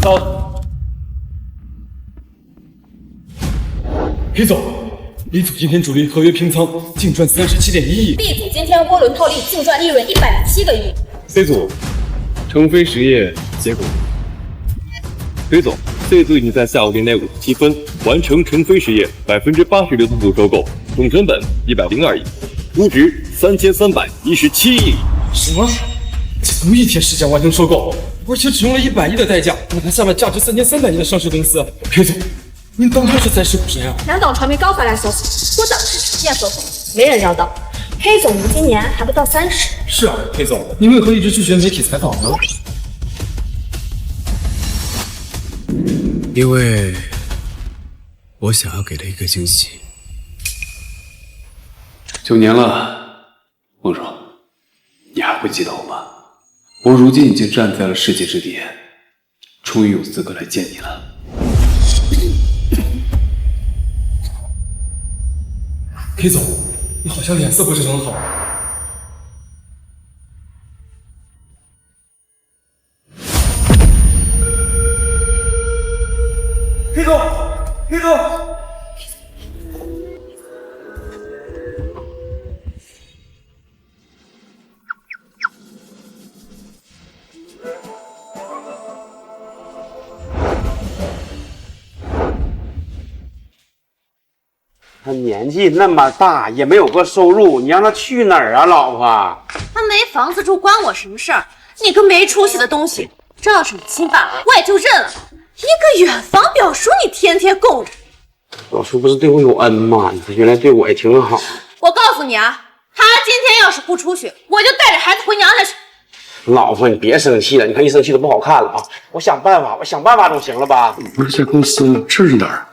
走。黑总，李组今天主力合约平仓，净赚37.1亿。B 组今天涡轮套利净赚利润107个亿。C 组，成飞实业结果。黑总 ，C 组已经在下午0.57分完成成飞实业80%流动度收购，总成本102亿，估值3317亿。什么？才用1天时间完成收购，而且只用了100亿的代价，买了下面价值3300亿的上市公司。黑总，您当初是在世股神啊？南港传媒刚发来消息，说当时是建合伙，没人料到黑总您今年还不到30。是啊，黑总，您为何一直拒绝媒体采访呢？因为我想要给他一个惊喜。9年了，孟爽，你还会记得我吗？我如今已经站在了世界之巅，终于有资格来见你了。黑总，你好像脸色不是很好。黑总，黑总。他年纪那么大，也没有个收入，你让他去哪儿啊，老婆？他没房子住，关我什么事儿？你个没出息的东西！这要是你亲爸，我也就认了。一个远房表叔，你天天供着。表叔不是对我有恩吗？你原来对我也挺好。我告诉你啊，他今天要是不出去，我就带着孩子回娘家去。老婆，你别生气了，你看一生气都不好看了啊！我想办法总行了吧？不是这公司，这是哪儿？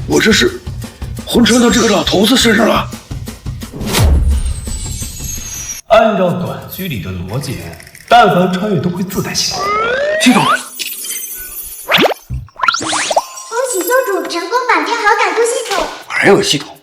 我这是混成到这个老头子身上了。按照短剧里的逻辑，但凡穿越都会自带系统。系统，恭喜宿主成功绑定好感度系统。还有系统，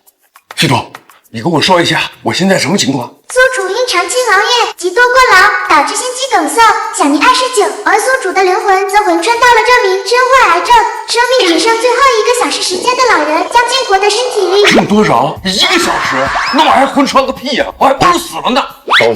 系统，你跟我说一下我现在什么情况？宿主因长期熬夜及多过劳导致心肌梗塞，享年29，而宿主的灵魂则魂穿到了这名身患癌症、生命只剩最后1个小时时间的老人将尽活的身体力。剩多少？1个小时？那玩意儿魂穿个屁呀！我还不如死了呢！刀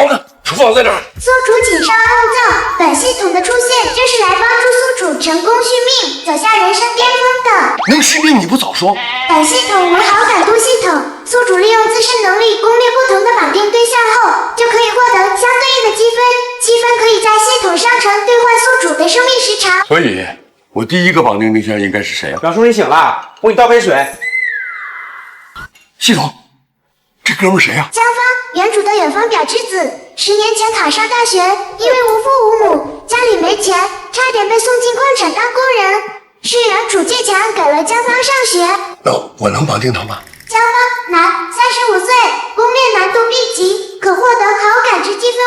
呢？厨房在哪儿？宿主井上凹造，本系统的出现正是来帮助宿主成功续命，走向人生巅峰的。能续命你不早说？本系统为好感度系统，宿主利用自身能力攻略不同的绑定对象后，就可以获得相对应的积分，积分可以在系统商城兑换宿主的生命时长。所以，我第一个绑定对象应该是谁啊？表叔你醒了，我给你倒杯水。系统，这哥们谁啊？江方，原主的远方表之子，10年前考上大学，因为无父无母，家里没钱，差点被送进矿场当工人，是原主借钱给了江方上学。那我能绑定他吗？江方，男，35岁，攻略难度 B 级，可获得好感值积分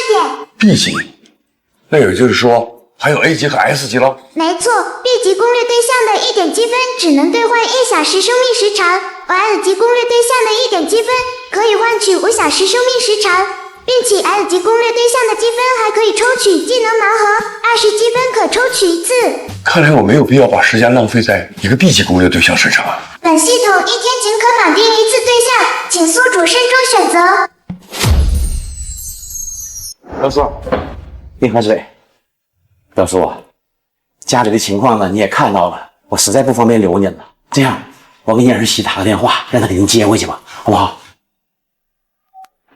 20点。B 级，那也就是说还有 A 级和 S 级喽？没错 ，B 级攻略对象的1点积分只能兑换1小时生命时长，而 S 级攻略对象的1点积分可以换取5小时生命时长，并且 S 级攻略对象的积分还可以抽取技能盲盒，20积分可抽取1次。看来我没有必要把时间浪费在一个 B 级攻略对象身上啊。本系统1天仅可绑定1次对象，请宿主慎重选择。表叔，给你喝水。表叔，家里的情况呢你也看到了，我实在不方便留您了。这样，我给你儿媳打个电话，让她给您接回去吧，好不好？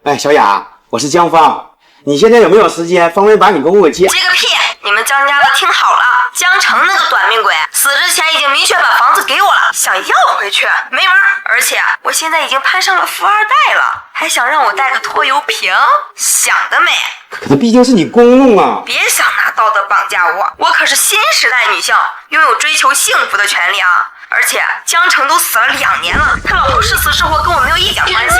哎，小雅，我是江方，你现在有没有时间，方便把你公公给接？接个屁！你们江家的听好了，江城那个短命鬼死之前已经明确把房子给我了，想要回去没门。而且我现在已经攀上了富二代了，还想让我带个拖油瓶，想得美！可这毕竟是你公公啊！别想拿道德绑架我，我可是新时代女性，拥有追求幸福的权利啊！而且江城都死了2年了，他老婆是死是活跟我没有一点关系。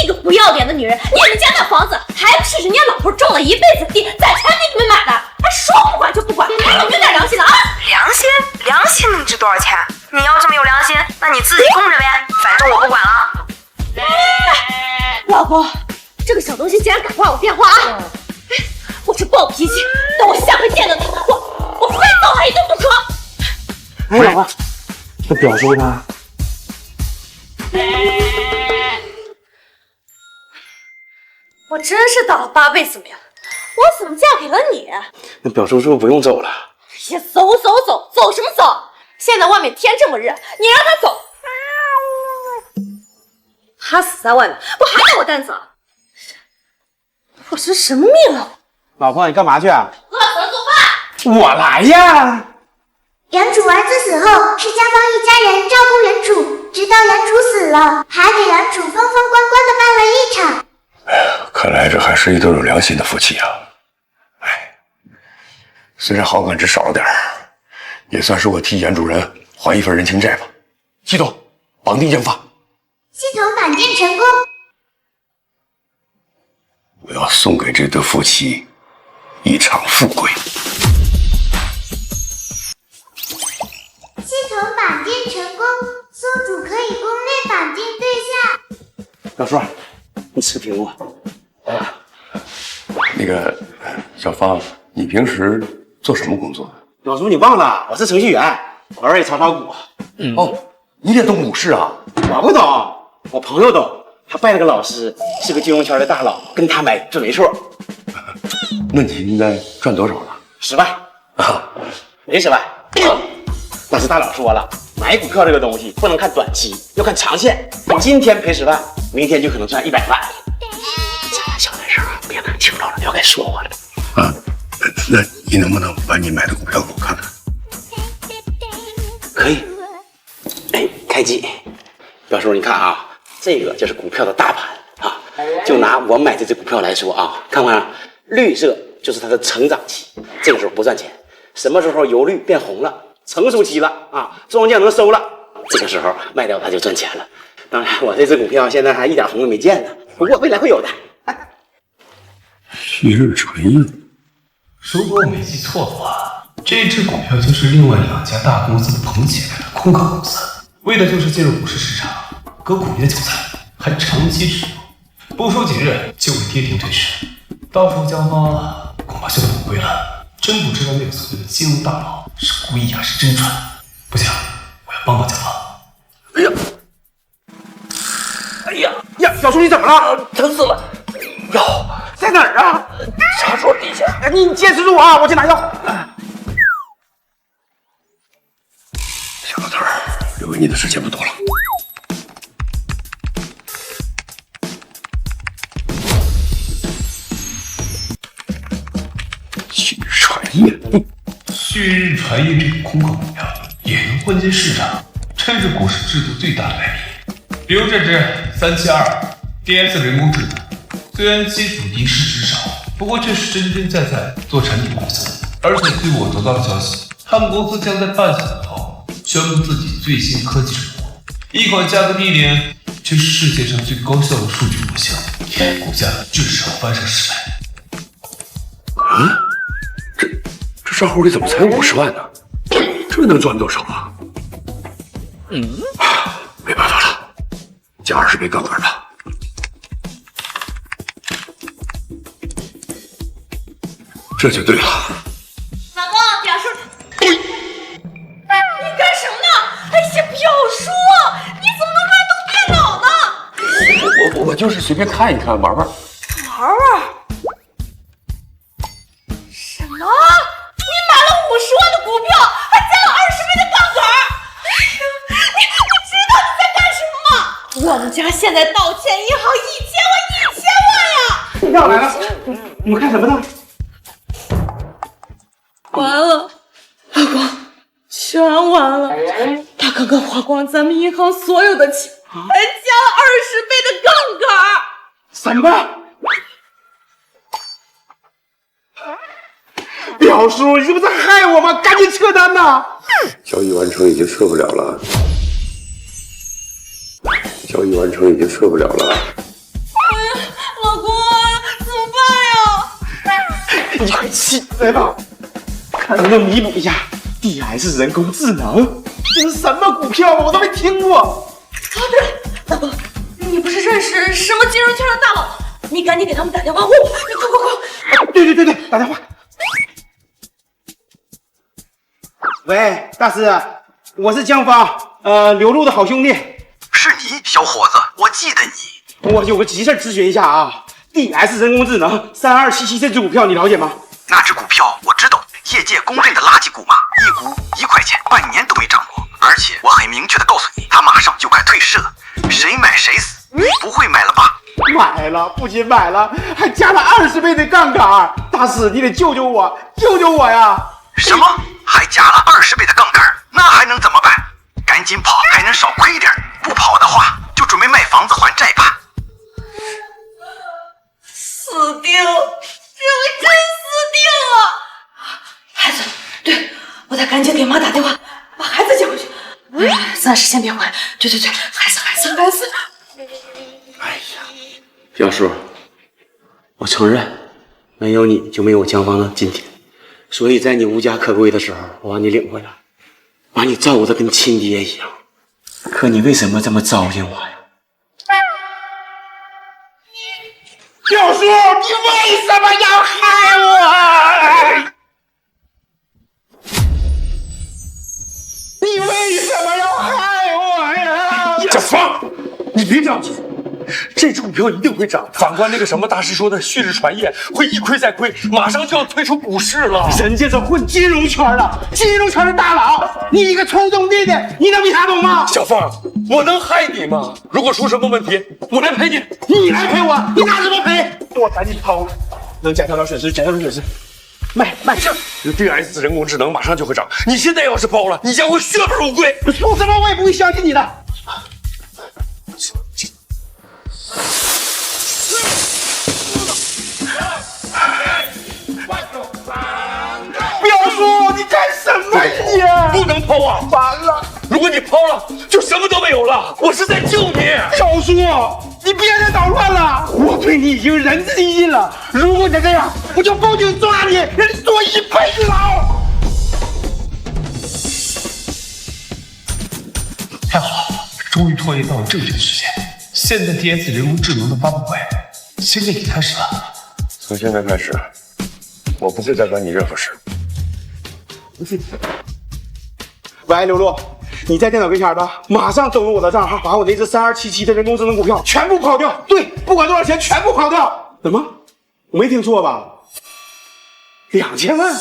你个不要脸的女人，你们家那房子还不是人家老婆种了一辈子地，攒钱给你们买的，还说不管就不管，还有没有点良心了啊？良你自己供着呗，反正我不管了。老公，这个小东西竟然敢挂我电话啊！我这暴脾气，等我下回见到他，我非揍他一顿不可！哎，老婆，这表叔呢？我真是倒了8辈子霉了，我怎么嫁给了你？那表叔是不是不用走了？呀，走什么走？现在外面天这么热，你让他走，他死在外面，不还得我担责？我这什么命啊！老婆，你干嘛去啊？饿死了做饭。我来呀！原主儿子死后，是家方一家人照顾原主，直到原主死了，还给原主风风光光的办了一场。看来这还是一对有良心的夫妻啊！哎，虽然好感值少了点也算是我替原主人还一份人情债吧。系统绑定正法，系统绑定成功。我要送给这对夫妻一场富贵。系统绑定成功，宿主可以攻略绑定对象。表叔，你吃苹果。那个小芳，你平时做什么工作？表叔，你忘了，我是程序员，偶尔也炒股。哦，你也懂股市啊？我不懂，我朋友懂，他拜了个老师，是个金融圈的大佬，跟他买准没错。那你应该赚多少了？10万啊？60万。但是大佬说了，买股票这个东西不能看短期，要看长线。今天赔10万，明天就可能赚100万。这小点声，别让人听到了，要该说我了。啊，那你能不能把你买的股票给我看看？可以。哎，开机。表叔，你看啊，这个就是股票的大盘啊。就拿我买这只股票来说啊，看不看？绿色就是它的成长期，这个时候不赚钱。什么时候由绿变红了，成熟期了啊，庄稼能收了，这个时候卖掉它就赚钱了。当然，我这只股票现在还一点红都没见呢，不过未来会有的。旭日纯印，如果我没记错的话，这只股票就是另外2家大公司捧起来的空壳公司，为的就是进入股市市场，割股民的韭菜，还长期持有，不出几日就会跌停退市，到时候交方了，恐怕就得违规了。真不知道那个所谓的金融大佬是故意还是真传，不行，我要帮甲方。哎呀呀，表叔你怎么了？疼死了！药在哪儿啊？茶桌底下。你坚持住啊，我去拿药。小老头儿，留给你的时间不多了。旭日传印，旭日传印这个空壳股票也能混进市场，真是股市制度最大的败笔。比如这只372 DS 人工智能，虽然基础低市值少，不过却是真真在在做产品公司。而且据我得到的消息，他们公司将在半小时后宣布自己最新科技成果，一款价格低廉却是世界上最高效的数据模型，股价至少翻上10倍。这账户里怎么才50万呢？这能赚多少啊？没办法了，加20倍杠杆吧。这就对了。老公，表叔，你干什么呢？哎呀，表叔，你怎么能乱动电脑呢？我就是随便看一看，玩玩。玩玩？什么？你买了50万的股票，还加了20倍的杠杆？你知道你在干什么吗？我们家现在到欠银行1000万呀！药来了，你们看什么呢？完了，老公，全完了！他刚刚花光咱们银行所有的钱，还加了20倍的杠杆。什么？表叔，你这不是害我吗？赶紧撤单呐！交易完成已经撤不了了。交易完成已经撤不了了。老公，怎么办呀？你快起来吧，看能不能弥补一下 DS 人工智能。这是什么股票啊？我都没听过。哦，对了，大哥，你不是认识什么金融圈的大佬？你赶紧给他们打电话，你快！对，打电话。喂，大师，我是江方，刘露的好兄弟。是你，小伙子，我记得你。我有个急事咨询一下啊。DS 人工智能3277这只股票你了解吗？那只股票我知道，业界公认的垃圾股嘛，一股1块钱，半年都没涨过。而且我很明确的告诉你，它马上就快退市了，谁买谁死。你不会买了吧？买了，不仅买了，还加了20倍的杠杆。大师，你得救救我呀！什么？还加了20倍的杠杆？那还能怎么办？赶紧跑，还能少亏点。不跑的话，就准备卖房子还债吧。死定！这回真死定了！孩子，对，我得赶紧给妈打电话，把孩子接回去。暂时先别回。对，孩子。哎呀，表叔，我承认，没有你就没有江方的今天。所以在你无家可归的时候，我把你领回来，把你照顾得跟亲爹一样。可你为什么这么糟践我呀？表叔，你为什么要害我？你为什么要害我呀？小芳，你别着急，这只股票一定会涨。反观那个什么大师说的旭日传业会一亏再亏，马上就要退出股市了。人家是混金融圈的，金融圈的大佬，你一个抽中弟弟，你能比他懂吗？小芳，我能害你吗？如果出什么问题，我来赔你。你来赔我？你拿什么赔？我赶紧抛，能减少点损失，卖。这 DS 人工智能马上就会涨，你现在要是抛了，你将会血本无归。说什么我也不会相信你的。表叔，你干什么你？不能抛啊！完了，如果你抛了，就什么都没有了。我是在救你。表叔，你别再捣乱了，我对你已经仁至义尽了。如果你再这样，我就报警抓你，让你坐1辈子牢。太好了，终于拖延到了正确的时间。现在 DS 人工智能的发布会现在已经开始了。从现在开始，我不会再管你任何事。喂，刘露，你在电脑跟前的，马上登录我的账号，把我那只3277的人工智能股票全部抛掉。对，不管多少钱，全部抛掉。怎么？我没听错吧？2000万？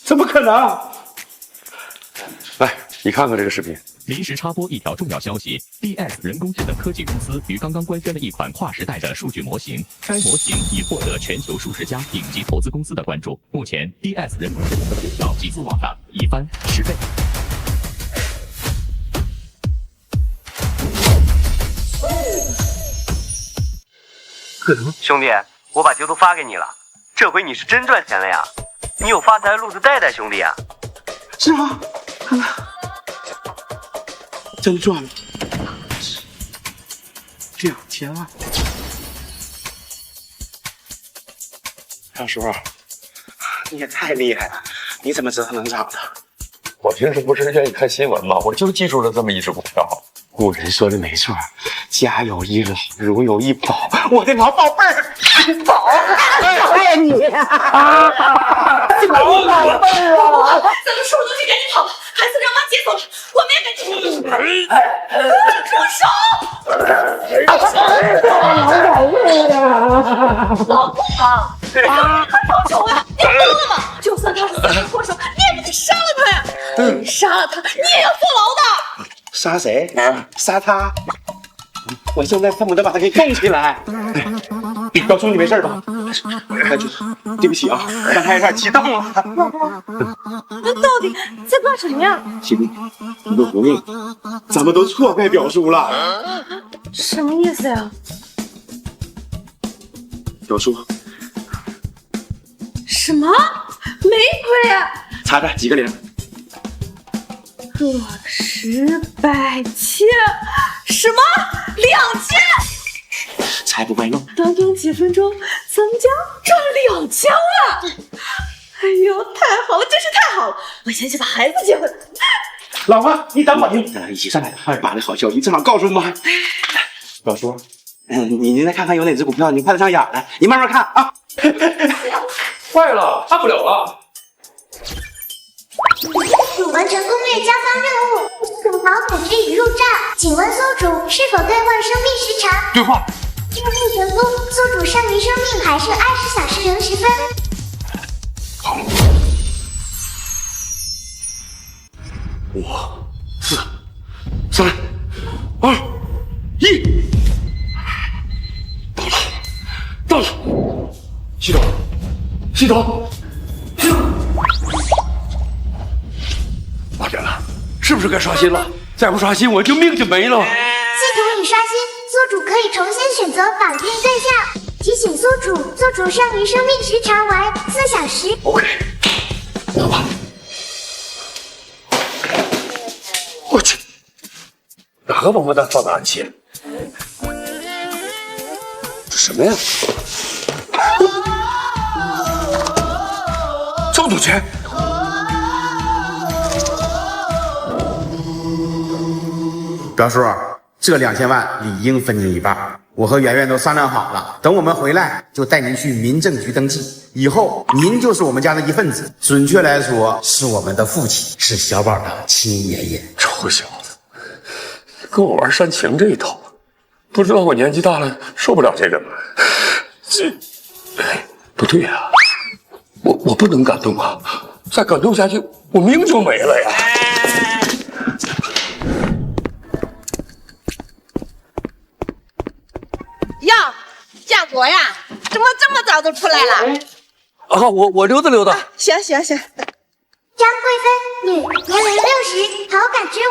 怎么可能？来，你看看这个视频。临时插播一条重要消息 ：DS 人工智能科技公司于刚刚官宣了一款跨时代的数据模型，该模型已获得全球数十家顶级投资公司的关注。目前 ，DS 人工智能的股票急速往上，已翻10倍。兄弟，我把截图发给你了，这回你是真赚钱了呀！你有发财的路子带带，兄弟啊！是吗？看看。真赚了2000万！表叔，你也太厉害了，你怎么知道能涨的？我平时不是愿意看新闻吗？我就记住了这么一只股票。古人说的没错，家有一老，如有一宝。我的老宝贝儿，宝，爱你，老宝贝儿啊！咱们收拾东西赶紧跑吧，孩子让妈接走了，我们也赶紧。住手！老公啊，他报仇呀！你疯了吗？就算他是死人祸首，你也不得杀了他呀！你杀了他，你也要坐牢的。杀谁？杀他！我现在恨不得把他给供起来。表叔，你没事吧？对不起啊，刚才有点激动了。那到底在干什么呀？兄弟，你都不命，咱们都错怪表叔了。什么意思呀？表叔，什么？没亏啊？查查几个零？个10、100、千，什么2000？才不白弄！短短几分钟，咱们家赚2000万！哎呦，太好了，真是太好了！我先去把孩子接回来。老婆，你等会儿，咱俩一起上来。妈的好消息，正好告诉妈。表叔，你再看看有哪只股票你看得上眼的，你慢慢看啊。坏了，看不了了。完成攻略交方任务，土豪统治已入账，请问宿主是否兑换生命时长？兑换。任务成功，宿主剩余生命还剩20小时零10分。好。5、4、3、2、1，到了！系统，8点了，是不是该刷新了？再不刷新，我就命就没了。系统已刷新，宿主可以重新选择绑定对象。提醒宿主剩余生命时长为4小时。OK， 走吧。我去，哪个王八蛋放的暗器？这什么呀？这么多钱！表叔，这2000万理应分您一半。我和圆圆都商量好了，等我们回来就带您去民政局登记，以后您就是我们家的一份子，准确来说是我们的父亲，是小宝的亲爷爷。臭小子，跟我玩煽情这一套，不知道我年纪大了受不了这个。不对呀，我不能感动啊，再感动下去我命就没了呀。哟，建国呀，怎么这么早就出来了？啊，我溜达。行。张贵芬，女，年龄60，好感之5。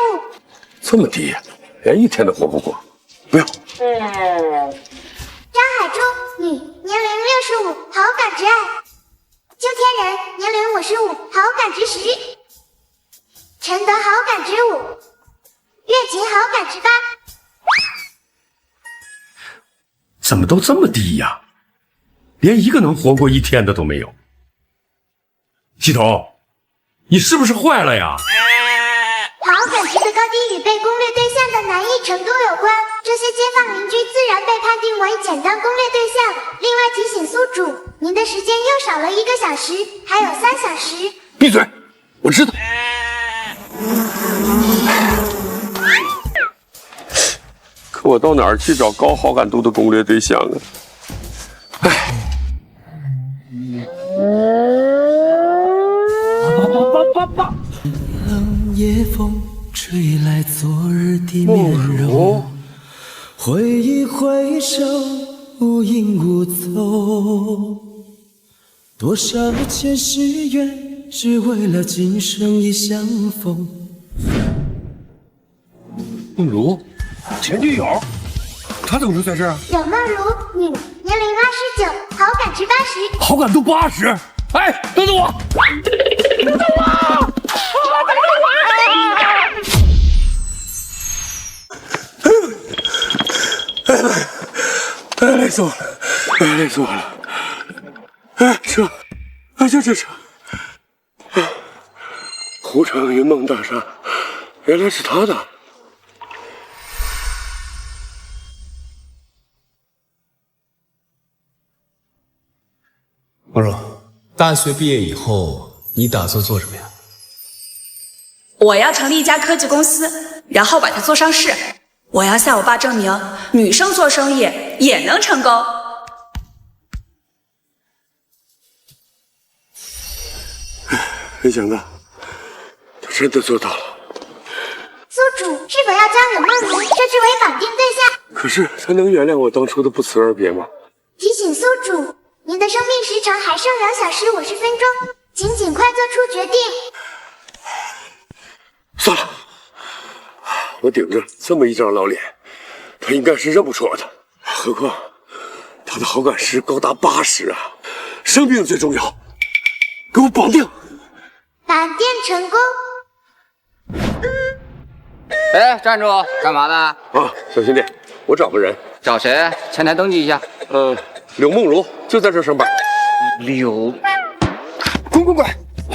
这么低，连一天都活不过。不要。张海珠，女，年龄65，好感之2。邱天然，年龄55，好感之10。陈德，好感之5。岳琴，好感之8。怎么都这么低呀？连一个能活过一天的都没有。系统，你是不是坏了呀？好感值的高低与被攻略对象的难易程度有关，这些街坊邻居自然被判定为简单攻略对象。另外提醒宿主，您的时间又少了1个小时，还有3小时。闭嘴！我知道。可我到哪儿去找高好感度的攻略对象啊？唉。冷夜风吹来昨日的面容，挥一挥手，无影无踪。多少前世缘，只为了今生一相逢。梦如，前女友，她怎么会在这儿啊？冷梦如，女，年龄29，好感值80。好感度80。哎，等等我！等等我！累死我了！累死我了！哎，这湖城云梦大厦，原来是他的。梦若，大学毕业以后，你打算做什么呀？我要成立一家科技公司，然后把它做上市。我要向我爸证明，女生做生意也能成功。没想到，他真的做到了。宿主是否要将冷梦如设置为绑定对象？可是他能原谅我当初的不辞而别吗？提醒宿主，您的生命时长还剩2小时50分钟，请尽快做出决定。算了，我顶着这么一张老脸，他应该是认不出我的。何况他的好感值高达80啊！生命最重要，给我绑定！绑定成功。哎，站住！干嘛呢？啊，小兄弟，我找个人。找谁？前台登记一下。柳梦如就在这上班。柳，滚！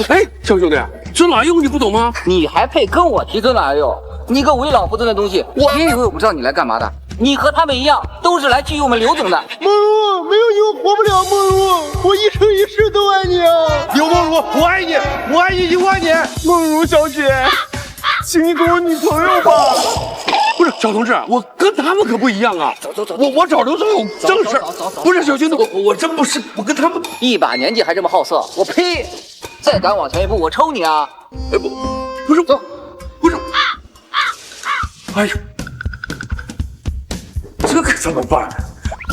哎，小兄弟，尊老爱幼你不懂吗？你还配跟我提尊老爱幼？你个为老不尊的东西！我别以为我不知道你来干嘛的。你和他们一样，都是来觊觎我们刘总的。梦如，没有你我活不了。梦如，我一生一世都爱你啊！刘梦如，我爱你，我爱你1万年。梦如小姐，请你做我女朋友吧。不是小同志，我跟他们可不一样啊！走，我找刘总有正事。不是小兄弟，我真不是，我跟他们一把年纪还这么好色，我呸！再敢往前一步，我抽你啊！哎不是，走，不是，哎呦，这可怎么办？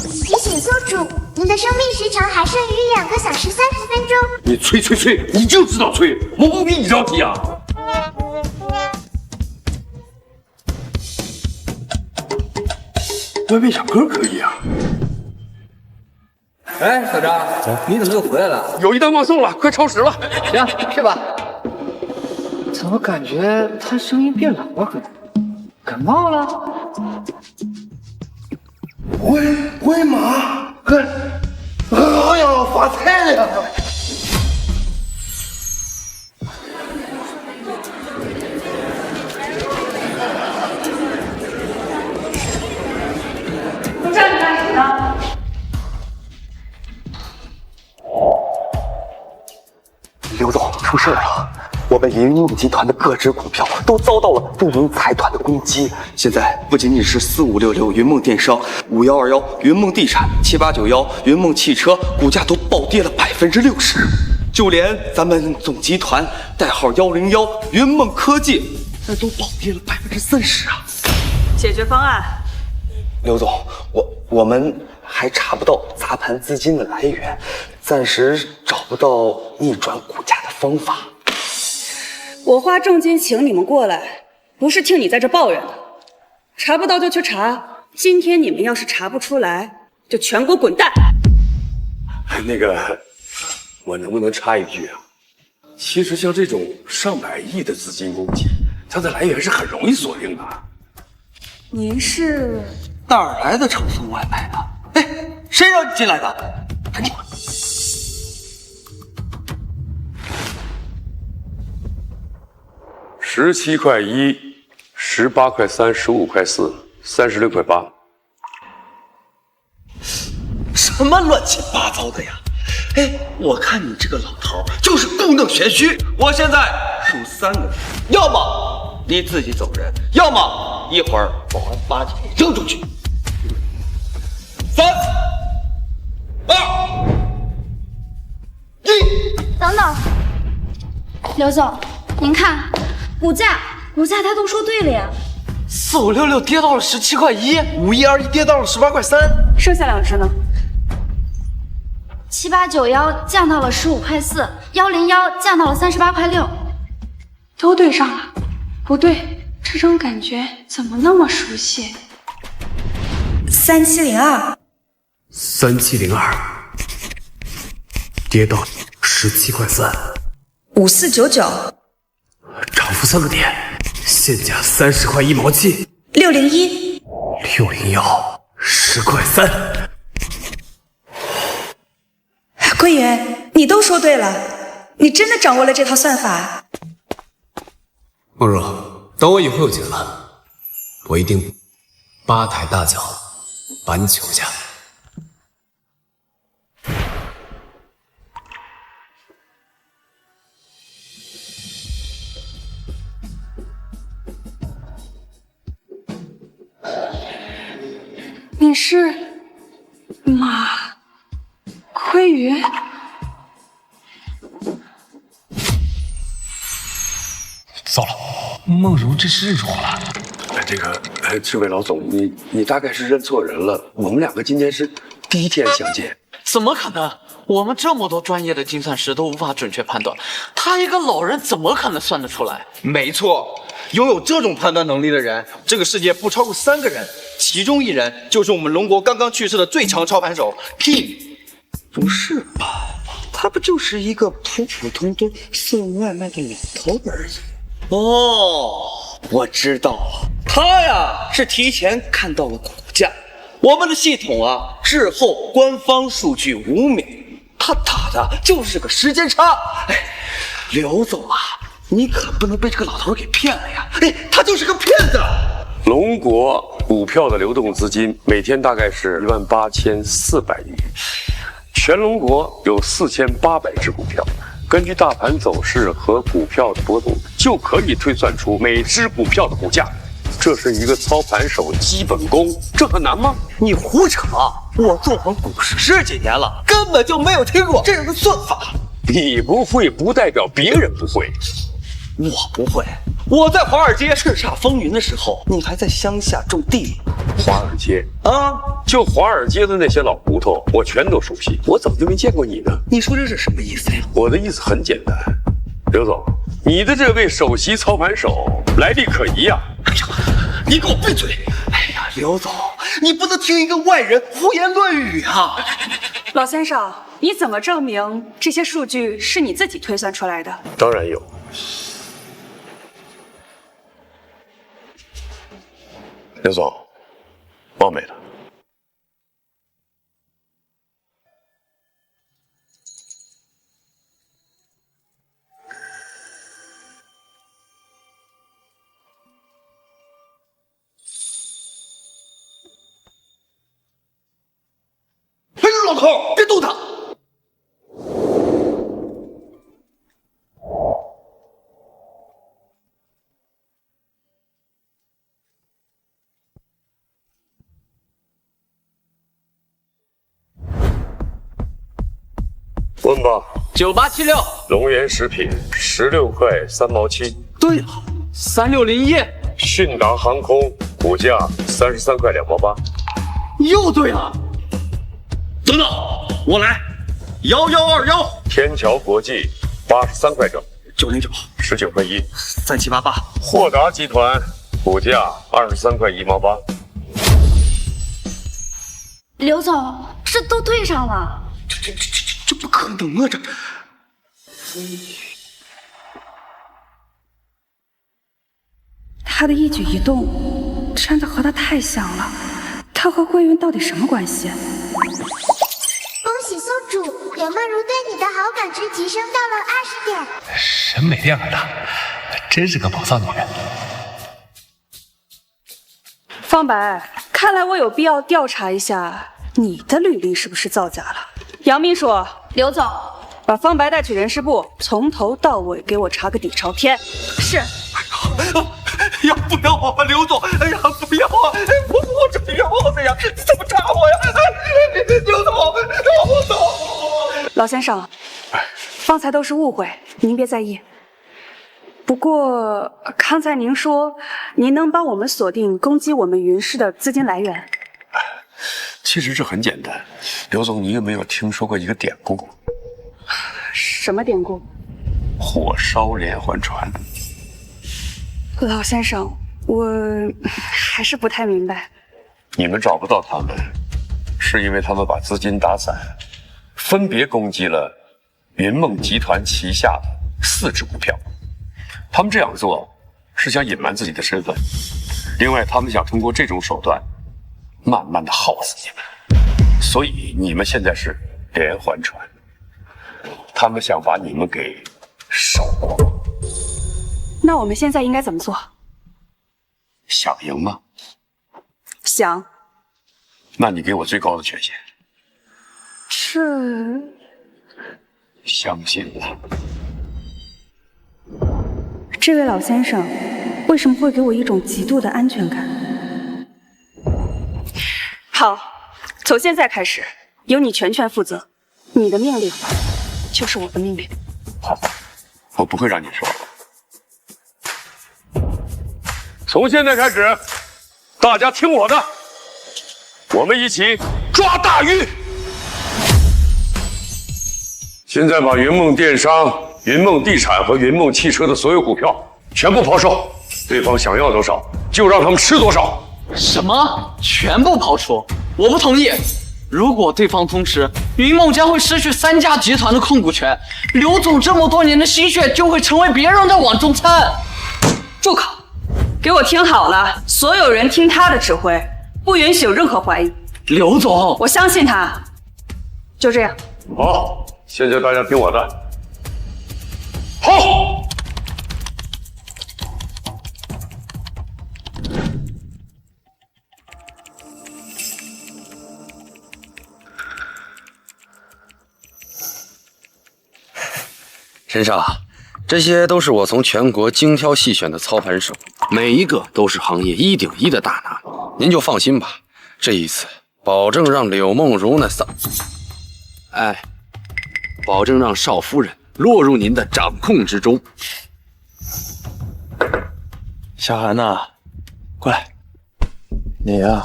提醒宿主，您的生命时长还剩余2个小时30分钟。你催，你就知道催，我不比你着急啊！外面小哥可以啊。哎，小张，你怎么又回来了？有一单忘送了，快超时了。行，去吧。怎么感觉他声音变老了很？感冒了？回马，哎呀，发财了呀！不知道你干什么呢？刘总，出事了！我们云梦集团的各只股票都遭到了不明财团的攻击。现在不仅仅是4566云梦电商、5121云梦地产、7891云梦汽车股价都暴跌了60%，就连咱们总集团代号101云梦科技，那都暴跌了30%啊！解决方案。刘总，我们还查不到砸盘资金的来源，暂时找不到逆转股价的方法。我花重金请你们过来，不是听你在这抱怨的。查不到就去查，今天你们要是查不出来，就全给我滚蛋！那个，我能不能插一句啊？其实像这种上百亿的资金攻击，它的来源是很容易锁定的。您是哪儿来的长送外卖啊？哎，谁让你进来的？赶紧滚！17块1， 18块3， 15块4， 36块8。什么乱七八糟的呀？哎，我看你这个老头就是故弄玄虚。我现在数3个字，要么你自己走人，要么一会儿保安把你扔出去。3、2、1。等等，刘总，您看，股价他都说对了呀。4566跌到了17块1，5121跌到了18块3，剩下2只呢？7891降到了15块4，101降到了38块6，都对上了。不对，这种感觉怎么那么熟悉？3702， 3702跌到17块3，5499，涨幅3个点，现价30块1毛7，601， 601 10块3。桂圆，你都说对了，你真的掌握了这套算法。梦如，等我以后有钱了，我一定8抬大轿把你娶回家。你是马亏云？糟了，梦如这是认错了。这位老总，你大概是认错人了。我们2个今天是第1天相见。怎么可能？我们这么多专业的精算师都无法准确判断，他一个老人怎么可能算得出来？没错，拥有这种判断能力的人，这个世界不超过3个人，其中1人就是我们龙国刚刚去世的最强操盘手 King。不是吧？他不就是一个普普通通送外卖的老头而已？哦，我知道了，他呀是提前看到了股价。我们的系统啊，滞后官方数据5秒，他打的就是个时间差。哎，刘总啊，你可不能被这个老头给骗了呀！哎，他就是个骗子。龙国股票的流动资金每天大概是18400亿，全龙国有4800只股票。根据大盘走势和股票的波动，就可以推算出每只股票的股价。这是一个操盘手基本功，这很难吗？你胡扯！我纵横股市10几年了，根本就没有听过这样的算法。你不会不代表别人不会。我不会。我在华尔街叱咤风云的时候，你还在乡下种地。华尔街啊，就华尔街的那些老胡同，我全都熟悉。我怎么就没见过你呢？你说这是什么意思呀？我的意思很简单，刘总，你的这位首席操盘手来历可疑呀！哎呀，你给我闭嘴！哎呀，刘总，你不能听一个外人胡言乱语啊！老先生，你怎么证明这些数据是你自己推算出来的？当然有。刘总，冒昧了。哎，老头，别动他！问吧。9876。龙源食品16块3毛7。对了，3601。迅达航空股价33块2毛8。又对了。等等，我来。1121。天桥国际83块整。909。19块1。3788。豁达集团股价23块1毛8。刘总，这都对上了。这不可能啊！这，他的一举一动真的和他太像了。他和桂云到底什么关系？恭喜松主，柳曼如对你的好感值提升到了20点。审美练耳的，真是个宝藏女人。方白，看来我有必要调查一下你的履历是不是造假了。杨秘书，刘总，把方白带去人事部，从头到尾给我查个底朝天。是。呀，不要啊，刘总！哎呀，不要啊！我这要死呀！你怎么查我呀？刘总，刘总！老先生，方才都是误会，您别在意。不过刚才您说您能帮我们锁定攻击我们云氏的资金来源。其实这很简单，刘总，你有没有听说过一个典故？什么典故？火烧连环船。老先生，我还是不太明白。你们找不到他们，是因为他们把资金打散，分别攻击了云梦集团旗下的4只股票。他们这样做是想隐瞒自己的身份，另外他们想通过这种手段慢慢的耗死你们，所以你们现在是连环船，他们想把你们给烧光。那我们现在应该怎么做？想赢吗？想。那你给我最高的权限。这……相信我。这位老先生为什么会给我一种极度的安全感？好，从现在开始由你全权负责，你的命令就是我的命令。好，我不会让你说。从现在开始，大家听我的，我们一起抓大鱼。现在把云梦电商、云梦地产和云梦汽车的所有股票全部抛售，对方想要多少就让他们吃多少。什么？全部抛出？我不同意。如果对方通吃，云梦将会失去3家集团的控股权，刘总这么多年的心血就会成为别人的碗中餐。住口！给我听好了，所有人听他的指挥，不允许有任何怀疑。刘总，我相信他。就这样。好，现在大家听我的。好，陈少，这些都是我从全国精挑细选的操盘手，每一个都是行业1顶1的大拿，您就放心吧。这一次，保证让柳梦如保证让少夫人落入您的掌控之中。小韩呐，过来，你呀，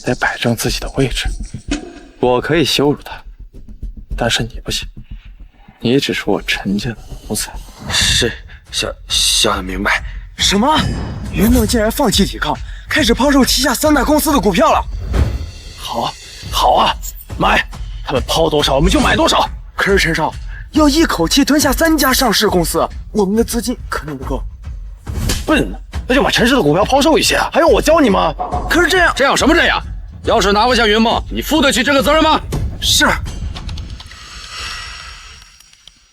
得摆正自己的位置。我可以羞辱他，但是你不行，你只是我陈家的奴才。是，小韩明白。什么？云梦竟然放弃抵抗，开始抛售旗下3大公司的股票了？好啊，买，他们抛多少我们就买多少。可是陈少要一口气吞下3家上市公司，我们的资金可能不够。笨呢，那就把陈氏的股票抛售一些，还要我教你吗？可是这样什么这样？要是拿不下云梦，你负得起这个责任吗？是。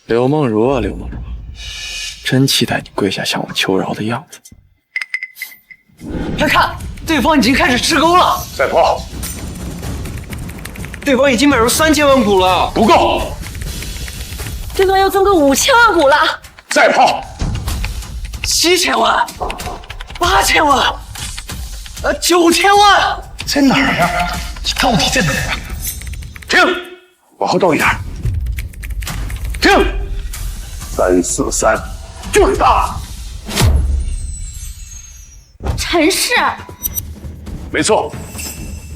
柳梦如啊，柳梦如，真期待你跪下向我求饶的样子。快看，对方已经开始吃钩了。再抛。对方已经买入3000万股了，不够。对方要增购5000万股了。再抛。 7000万，8000万，9000万，在哪儿呀？你到底在哪儿啊？停，往后倒一点。停，343，就是他。陈氏，没错，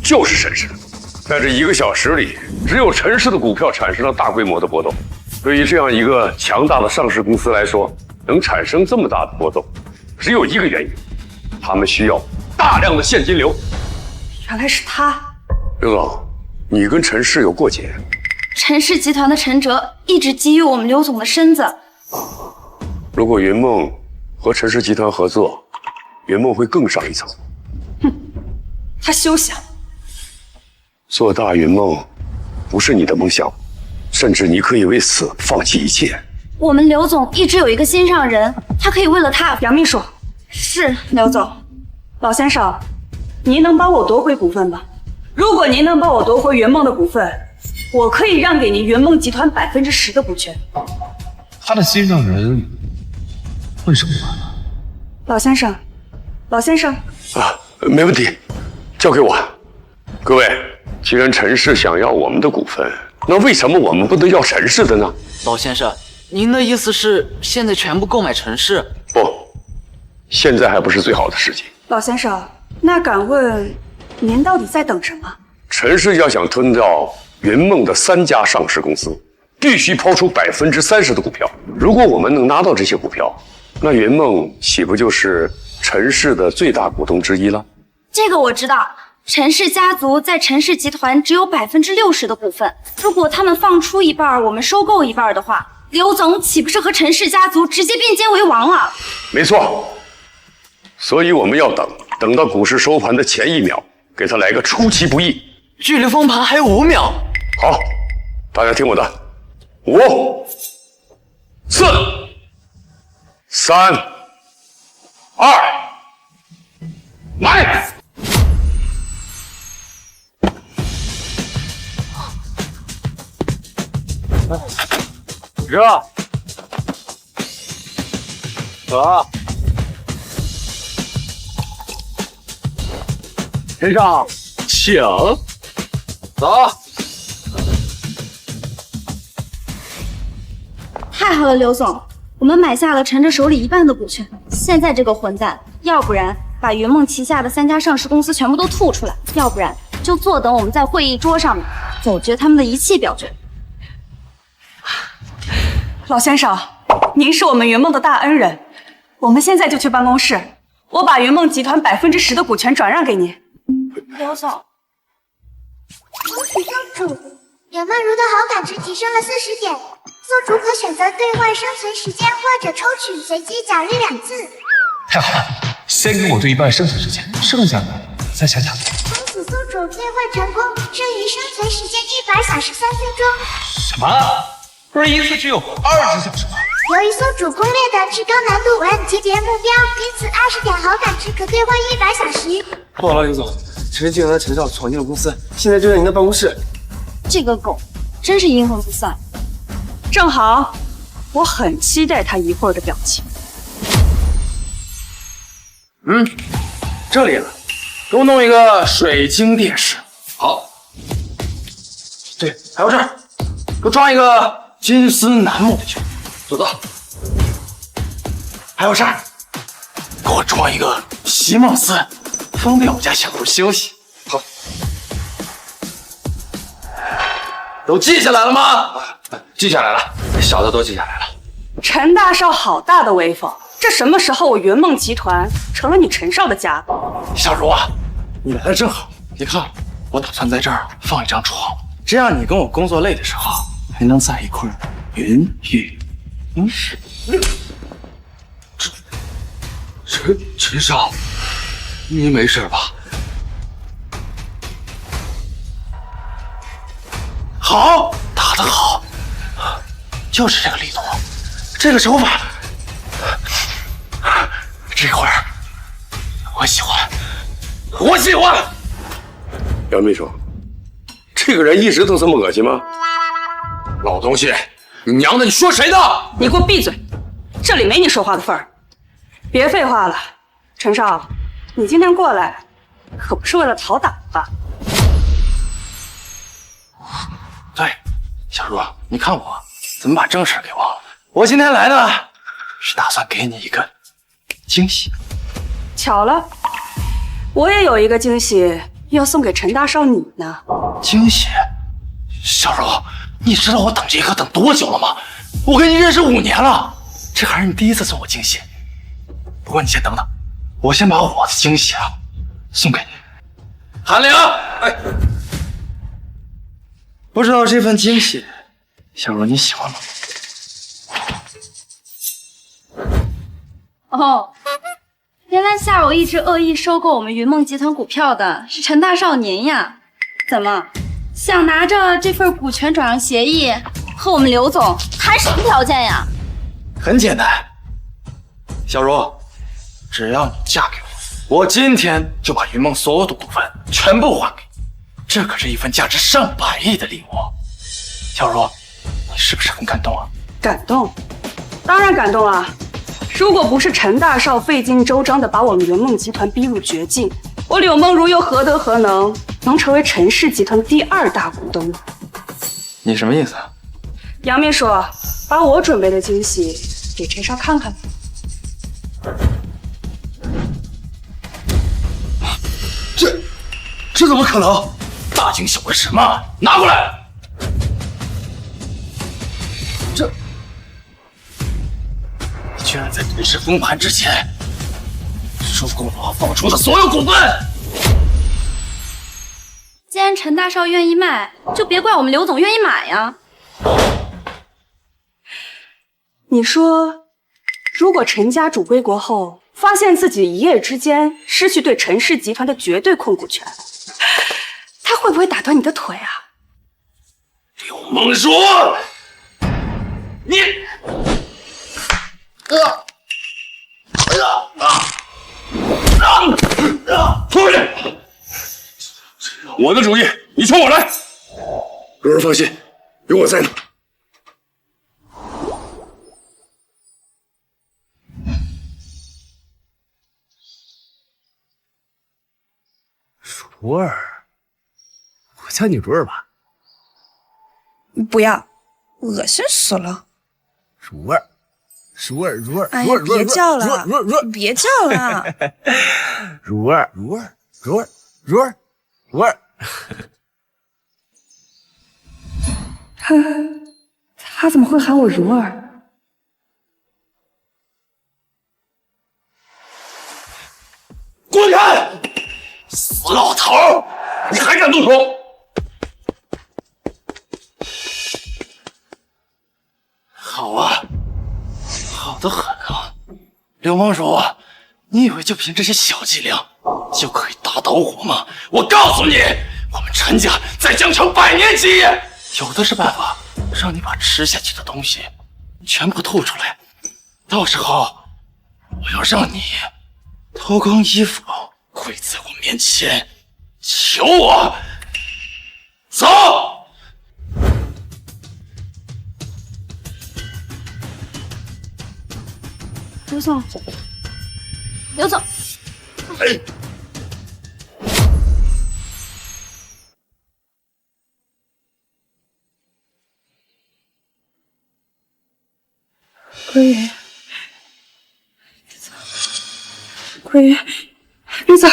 就是陈氏。在这1个小时里，只有陈氏的股票产生了大规模的波动。对于这样一个强大的上市公司来说，能产生这么大的波动，只有一个原因，他们需要大量的现金流。原来是他。刘总，你跟陈氏有过节？陈氏集团的陈哲一直觊觎我们刘总的身子。如果云梦和陈氏集团合作，云梦会更上一层。他休想！做大云梦不是你的梦想，甚至你可以为此放弃一切。我们刘总一直有一个心上人，他可以为了他。杨秘书，是刘总，老先生，您能帮我夺回股份吗？如果您能帮我夺回云梦的股份，我可以让给您云梦集团10%的股权。他的心上人为什么呢？老先生，老先生啊，没问题，交给我。各位，既然陈氏想要我们的股份，那为什么我们不能要陈氏的呢？老先生，您的意思是现在全部购买陈氏？不，现在还不是最好的时机。老先生，那敢问您到底在等什么？陈氏要想吞掉云梦的3家上市公司，必须抛出30%的股票。如果我们能拿到这些股票，那云梦岂不就是陈氏的最大股东之一了？这个我知道。陈氏家族在陈氏集团只有60%的股份，如果他们放出一半，我们收购一半的话，刘总岂不是和陈氏家族直接并肩为王了？没错，所以我们要等到股市收盘的前1秒，给他来个出其不意。距离封盘还有5秒。好，大家听我的，5、4、3、2，买！哥，走，陈少，请走。太好了，刘总，我们买下了陈哲手里1半的股权。现在这个混蛋，要不然把云梦旗下的3家上市公司全部都吐出来，要不然就坐等我们在会议桌上面否决他们的一切表决。老先生，您是我们云梦的大恩人，我们现在就去办公室，我把云梦集团10%的股权转让给您。刘总，恭喜宗主，柳梦如的好感值提升了40点，宗主可选择兑换生存时间或者抽取随机奖励2次。太好了，先给我兑1半生存时间，剩下的再想想。恭喜宗主兑换成功，剩余生存时间100小时3分钟。什么？不是一次只有20小时吗？由于宗主攻略的至高难度为级别目标，因此20点好感值可兑换100小时。不好了，刘总，陈氏集团的陈少闯进了公司，现在就在您的办公室。这个狗真是阴魂不散。正好，我很期待他一会儿的表情。这里了，给我弄一个水晶电视。好。对，还有这儿，给我装一个金丝楠木的球。做到。还有这儿，给我装一个席梦思，方便我家小茹休息。好。都记下来了吗？记下来了，小的都记下来了。陈大少好大的威风！这什么时候我圆梦集团成了你陈少的家？小茹啊，你来的正好。你看，我打算在这儿放一张床，这样你跟我工作累的时候还能在一块儿云雨云时。陈少，你没事吧？好，打得好，就是这个力度，这个手法，这会儿我喜欢，我喜欢。杨秘书，这个人一直都这么恶心吗？老东西，你娘的，你说谁呢？你给我闭嘴，这里没你说话的份儿。别废话了，陈少，你今天过来可不是为了讨打吧？对，小茹，你看我怎么把正事给忘了？我今天来呢，是打算给你一个惊喜。巧了，我也有一个惊喜要送给陈大少你呢。惊喜？小茹，你知道我等这一刻等多久了吗？我跟你认识5年了，这还是你第一次送我惊喜。不过你先等等，我先把我的惊喜送给你。韩玲，不知道这份惊喜，小茹你喜欢吗？哦，原来下午一直恶意收购我们云梦集团股票的是陈大少您呀？怎么想拿着这份股权转让协议和我们刘总谈什么条件呀？很简单，小茹，只要你嫁给我，我今天就把云梦所有的股份全部还给你。这可是一份价值上百亿的礼物。小茹，你是不是很感动啊？感动，当然感动了。如果不是陈大少费尽周章的把我们圆梦集团逼入绝境，我柳梦如又何德何能成为陈氏集团的第2大股东呢？你什么意思啊？杨秘书，把我准备的惊喜给陈少看看。这怎么可能？大惊小怪什么？拿过来！你居然在陈氏封盘之前收购了我放出的所有股份！既然陈大少愿意卖，就别怪我们刘总愿意买呀。你说，如果陈家主归国后，发现自己一夜之间失去对陈氏集团的绝对控股权，他会不会打断你的腿啊？柳梦如，你，出去！我的主意，你冲我来。如儿放心，有我在呢。如儿，我叫你如儿吧。不要，恶心死了。如儿，如儿，如儿，哎呀，别叫了，别叫了。如儿，如儿，如儿，如儿，如儿。他怎么会喊我如儿？滚开！死老头，你还敢动手？好啊，好得很啊！柳梦如，你以为就凭这些小伎俩就可以打倒我吗？我告诉你，我们陈家在江城100年基业，有的是办法让你把吃下去的东西全部吐出来。到时候，我要让你脱光衣服，跪在我面前求我。走！刘总，刘总，哎，桂云，桂云，玉子，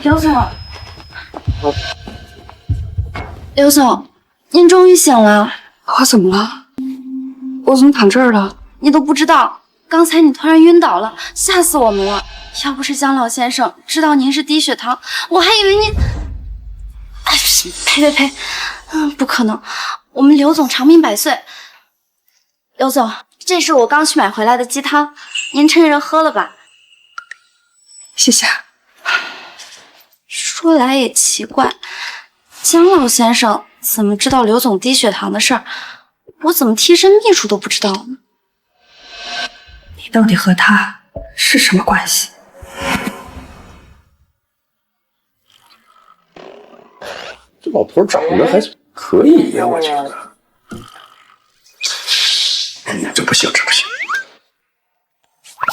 刘总，刘总，您终于醒了。我怎么了？我怎么躺这儿了？你都不知道，刚才你突然晕倒了，吓死我们了。要不是江老先生知道您是低血糖，我还以为您……哎，呸！不可能，我们刘总长命百岁。刘总，这是我刚去买回来的鸡汤，您趁热喝了吧。谢谢。说来也奇怪，江老先生怎么知道刘总低血糖的事儿？我怎么替身秘书都不知道呢？你到底和他是什么关系？这老头长得还可以呀，我觉得。这不行，这不行。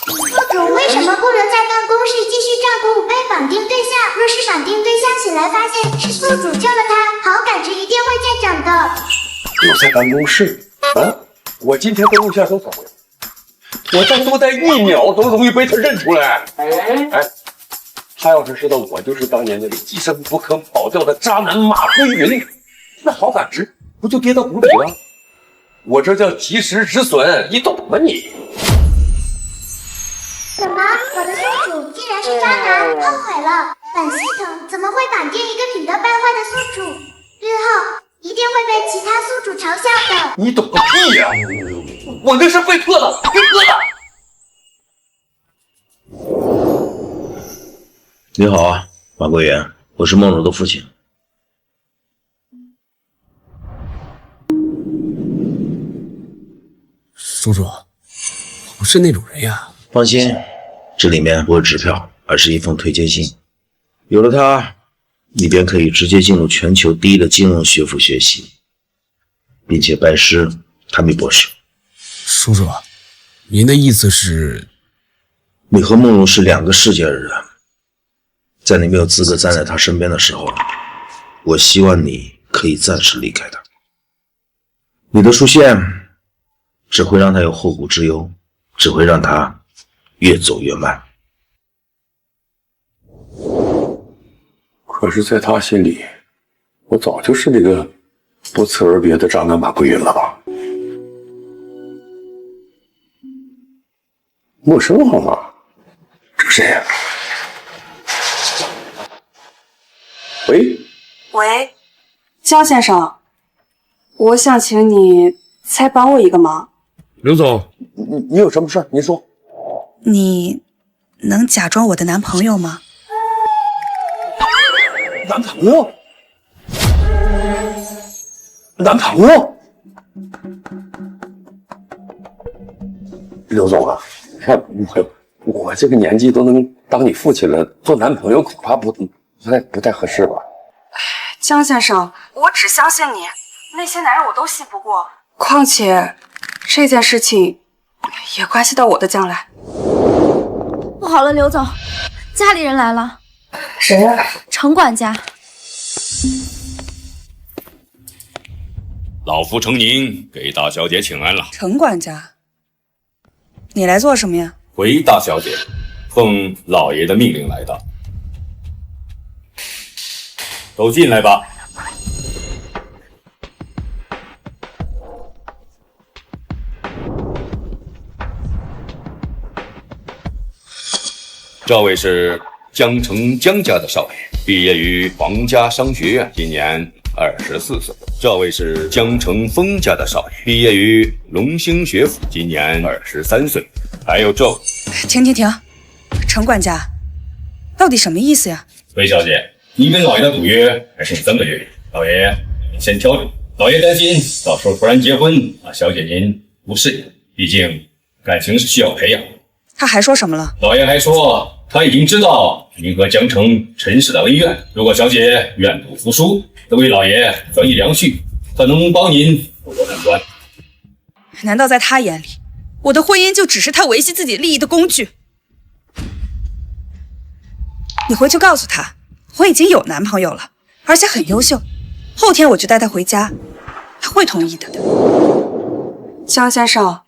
宿主为什么不留在办公室继续照顾被绑定对象？若是绑定对象醒来发现是宿主救了他，好感值一定会再涨的。留在办公室啊！我今天的录像都走了，我再多待1秒都容易被他认出来。哎，他要是知道我就是当年那个一声不吭跑掉的渣男马归云，那好感值不就跌到谷底了？我这叫及时止损，你懂吗你？怎么，我的宿主竟然是渣男，后悔了！本系统怎么会绑定一个品德败坏的宿主？日后一定会被其他宿主嘲笑的。你懂个屁呀！我那是被迫的，被迫的。你好啊，马桂元，我是梦柔的父亲。叔叔，我不是那种人呀。放心，这里面不是支票，而是一封推荐信。有了它，你便可以直接进入全球第一的金融学府学习，并且拜师汤米博士。叔叔，您的意思是，你和梦柔是2个世界的人，在你没有资格站在他身边的时候，我希望你可以暂时离开他。你的出现只会让他有后顾之忧，只会让他越走越慢。可是，在他心里，我早就是那个不辞而别的渣男马桂云了吧？陌生号码，这谁呀？喂，江先生，我想请你再帮我一个忙。刘总，你有什么事？您说。你能假装我的男朋友吗？男朋友？男朋友？刘总啊，我这个年纪都能当你父亲了，做男朋友恐怕不太合适吧？江先生，我只相信你，那些男人我都信不过。况且这件事情也关系到我的将来。不好了，刘总，家里人来了。谁呀？程管家。老夫程宁给大小姐请安了。程管家，你来做什么呀？回大小姐，奉老爷的命令来的。都进来吧。这位是江城江家的少爷，毕业于皇家商学院，今年24岁。这位是江城风家的少爷，毕业于龙兴学府，今年23岁。还有这位，停！程管家，到底什么意思呀？魏小姐，你跟老爷的赌约还剩3个月，老爷您先挑着。老爷担心到时候突然结婚啊，小姐您不适应，毕竟感情是需要培养。他还说什么了？老爷还说他已经知道您和江城陈氏的恩怨，如果小姐愿赌服输，这位老爷专以良序，可能帮您不过难关。难道在他眼里，我的婚姻就只是他维系自己利益的工具。你回去告诉他，我已经有男朋友了，而且很优秀。后天我就带他回家，他会同意的。江先生，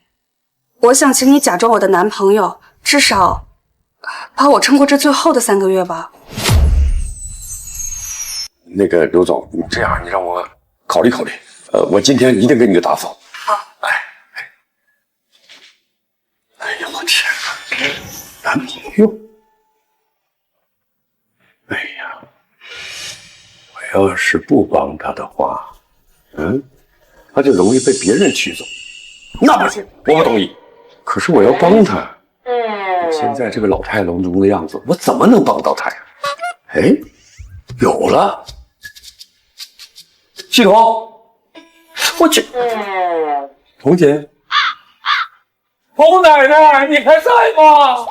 我想请你假装我的男朋友，至少把我撑过这最后的3个月吧。那个刘总，你这样，你让我考虑考虑。我今天一定给你个答复。好。哎呀，我天哪！男朋友？哎呀，我要是不帮他的话，他就容易被别人娶走。那不行，我不同意。可是我要帮他。现在这个老态龙钟的样子，我怎么能帮到他呀？哎，有了，系统，我去，童姐，童奶奶，你还在吗？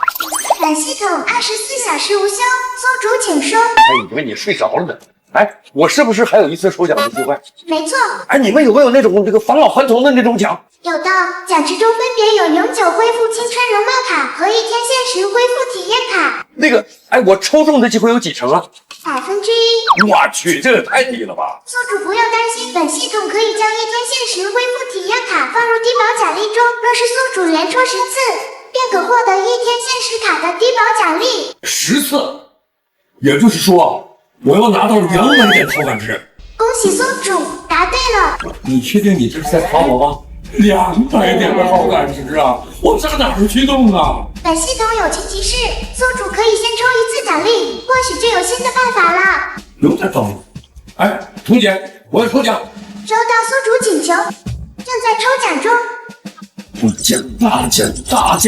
本系统24小时无休，宿主请说。哎，以为你睡着了呢。哎，我是不是还有一次抽奖的机会？没错。哎，你们有没有那种这个返老还童的那种奖？有的，奖池中分别有永久恢复青春容貌卡和1天限时恢复体验卡。那个，哎，我抽中的机会有几成啊？1%。我去，这个太低了吧！宿主不用担心，本系统可以将1天限时恢复体验卡放入低保奖励中，若是宿主连抽10次，便可获得1天限时卡的低保奖励。10次，也就是说，我要拿到200点好感值。恭喜宿主答对了。你确定你这是在考我吗？200点的好感值啊！我上哪儿去弄啊？本系统友情提示，宿主可以先抽1次奖励，或许就有新的办法了。有点道理。哎，童姐，我要抽奖。收到宿主请求，正在抽奖中。大奖！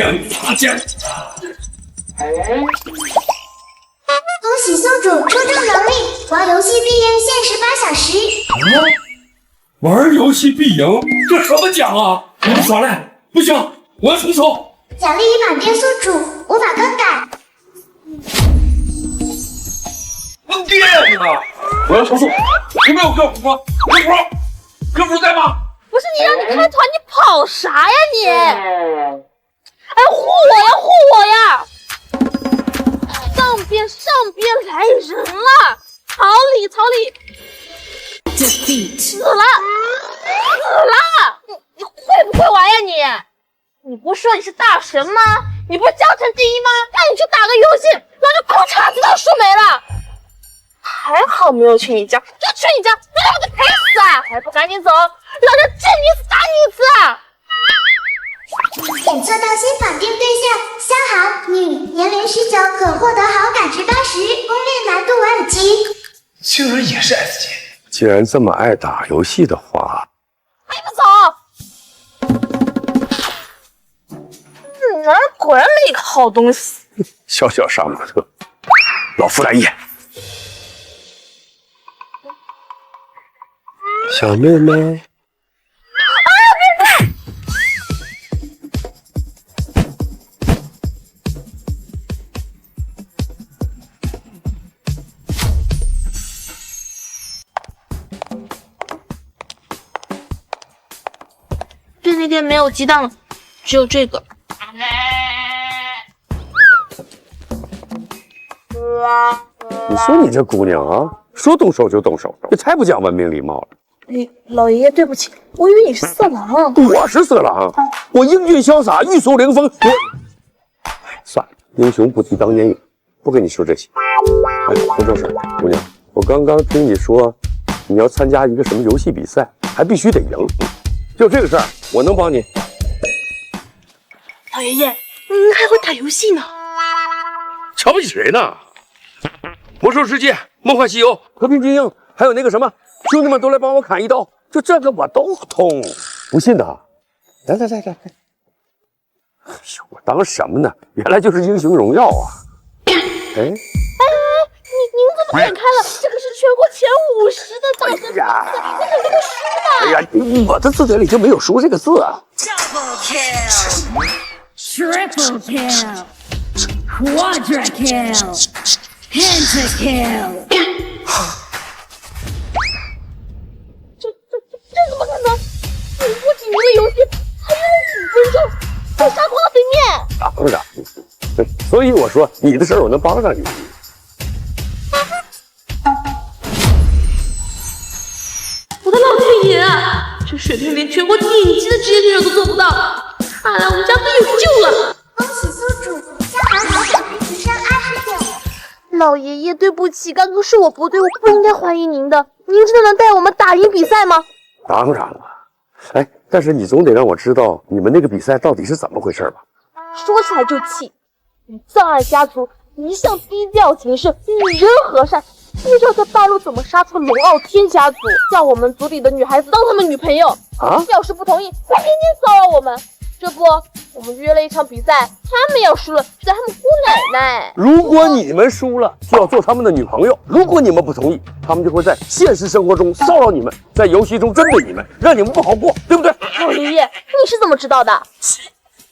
恭喜宿主抽中能力，玩游戏必赢限时8小时。玩游戏必赢，这什么奖啊？我不耍赖，不行，我要重抽。奖励已满编，宿主无法更改。我爹呀！我要重抽，有没有客服？客服在吗？不是你让你开团，你跑啥呀你？哎，护我呀！上边来人了！曹理！死了！你会不会玩呀你？你不是说你是大神吗？你不是江城第一吗？让你去打个游戏，让这裤衩子都输没了。还好没有去你家，要去你家，那让我得赔死啊！还不赶紧走，让这贱女子打你一次啊！检测到新绑定对象萧寒，女，年龄19，可获得好感值80，攻略难度2级。竟然也是 S 级。既然这么爱打游戏的话，还不走！哪儿果然没一个好东西。小杀马特，老夫来也。小妹妹。便利店没有鸡蛋了，只有这个。你说你这姑娘啊，说动手就动手，这太不讲文明礼貌了。老爷爷，对不起，我以为你是色狼。我是色狼，我英俊潇洒，玉树临风。算了，英雄不提当年勇，不跟你说这些。哎，说正事，姑娘，我刚刚听你说你要参加一个什么游戏比赛，还必须得赢。就这个事儿，我能帮你。老爷爷，您还会打游戏呢？瞧不起谁呢？魔兽世界、梦幻西游、和平精英，还有那个什么，兄弟们都来帮我砍一刀，就这个我都通。不信的，来。哎呦，我当什么呢？原来就是英雄荣耀啊！哎，您怎么点开了？这可是全国前50的大神名字，那有这个书吗？哎呀，我的字典里就没有书这个字啊。Double kill, triple kill, quadra kill, pentakill。这怎么可能？你不仅一个游戏还用了5分钟，再加当然，所以我说你的事儿我能帮上你。我的老天爷啊！这水平连全国顶级的职业选手都做不到，看来我们家没有救了。恭喜宿主萧寒好感值提升20点。老爷爷，对不起，刚刚是我不对，我不应该怀疑您的。您真的能带我们打赢比赛吗？当然了，哎，但是你总得让我知道你们那个比赛到底是怎么回事吧？说起来就气，葬爱家族一向低调行事，女人和善，不知道在大陆怎么杀出龙傲天家族，叫我们族里的女孩子当他们女朋友。要是不同意，会天天骚扰我们。这不，我们约了一场比赛，他们要输了，就带他们姑奶奶。如果你们输了，就要做他们的女朋友；如果你们不同意，他们就会在现实生活中骚扰你们，在游戏中针对你们，让你们不好过，对不对？老爷爷，你是怎么知道的？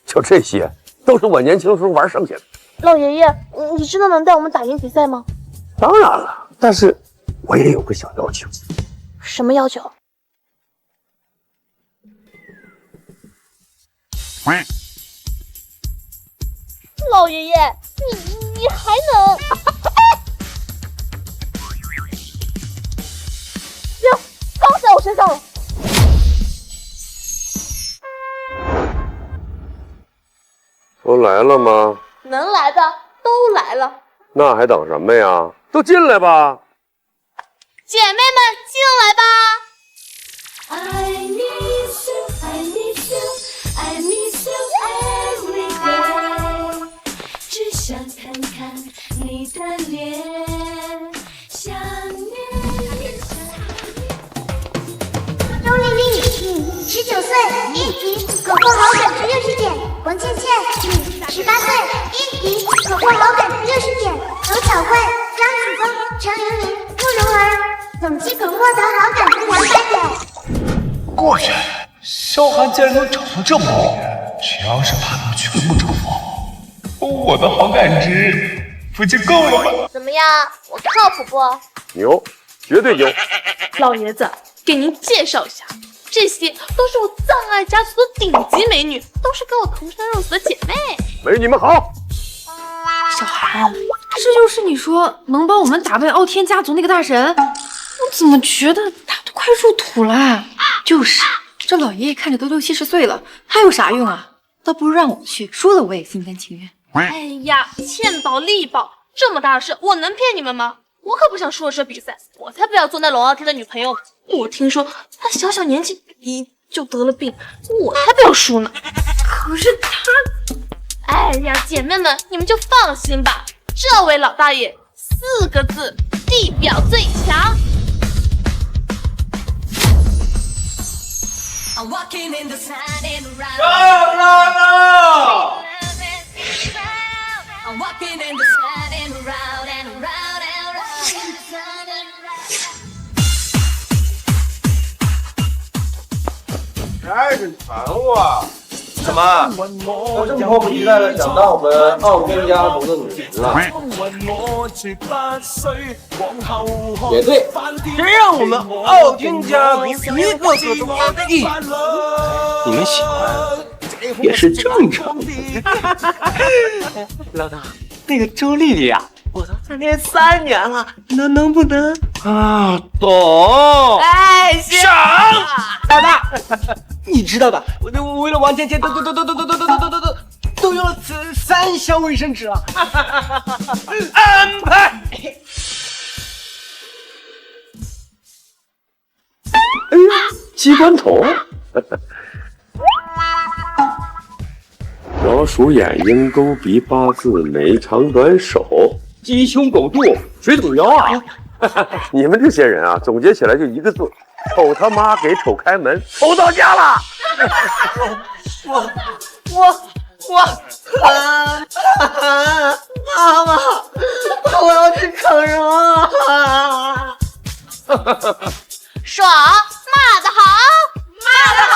就这些，都是我年轻时候玩剩下的。老爷爷，你真的能带我们打赢比赛吗？当然了，但是我也有个小要求。什么要求？老爷爷，你还能？行，刚在我身上了。都来了吗？能来的都来了，那还等什么呀？都进来吧！姐妹们进来吧。I miss you, I miss you, I miss you every day。只想看看你的脸，想念也想念。周丽丽，你19岁，1级，可获好感值60点。王倩倩，你18岁，1级，可获好感值60点。娄巧慧、张子枫、程莹莹、慕容儿，总计可获得好感值200点。过去，萧寒竟然能找到这么多人，只要是把他们全部征服，我的好感值不就够了吗？怎么样，我靠谱不？牛，绝对牛！老爷子，给您介绍一下，这些都是我葬爱家族的顶级美女，都是跟我同生肉死的姐妹。美女们好。小寒，这就是你说能帮我们打败傲天家族那个大神？我怎么觉得他都快入土了？就是，这老爷爷看着都60、70岁了，他有啥用啊？倒不如让我去，输了我也心甘情愿。哎呀，欠宝力宝，这么大的事，我能骗你们吗？我可不想输了这比赛，我才不要做那龙傲天的女朋友。我听说他小年纪就得了病，我才不要输呢。可是他……哎呀，姐妹们，你们就放心吧，这位老大爷4个字：地表最强。太是馋我！怎么？我正迫不及待的想当我们傲天家族的女神了。也对，谁让我们傲天家族一个个都是一流，你们喜欢也是正常的。老大，那个周丽丽啊，我都暗恋3年了，能不能啊？懂？哎，行。老大。你知道的，我为了王倩倩都用了3箱卫生纸了。安排。哎呀，机关筒。老鼠眼、鹰钩鼻、八字眉、长短手、鸡胸狗肚、水桶腰啊！你们这些人啊，总结起来就一个字。丑他妈给丑开门，丑到家了！妈妈，我要去啃肉啊！爽，骂得好，骂得好！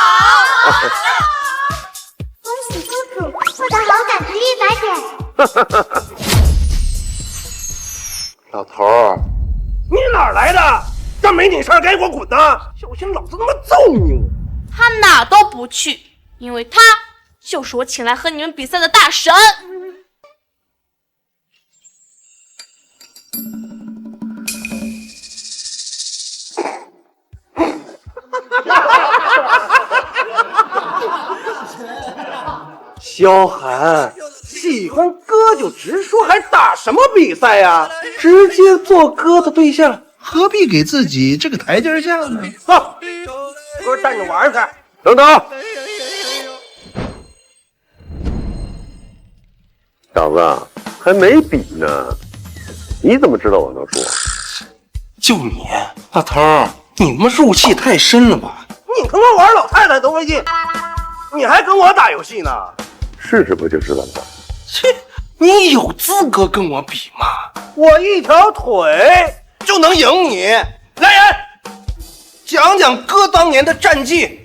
恭喜宿主获得好感值100点。老头儿，你哪来的？干没你事儿，赶紧给我滚呐！小心老子他妈揍你！他哪都不去，因为他就是我请来和你们比赛的大神。萧寒，喜欢哥就直说，还打什么比赛呀？直接做哥的对象，何必给自己这个台阶下呢？走，哥带你玩去。等等，小子还没比呢，你怎么知道我能输？就你，大头，你他妈入戏太深了吧？你他妈玩老太太都费劲，你还跟我打游戏呢？试试不就知道了？切，你有资格跟我比吗？我一条腿就能赢你！来人，讲讲哥当年的战绩。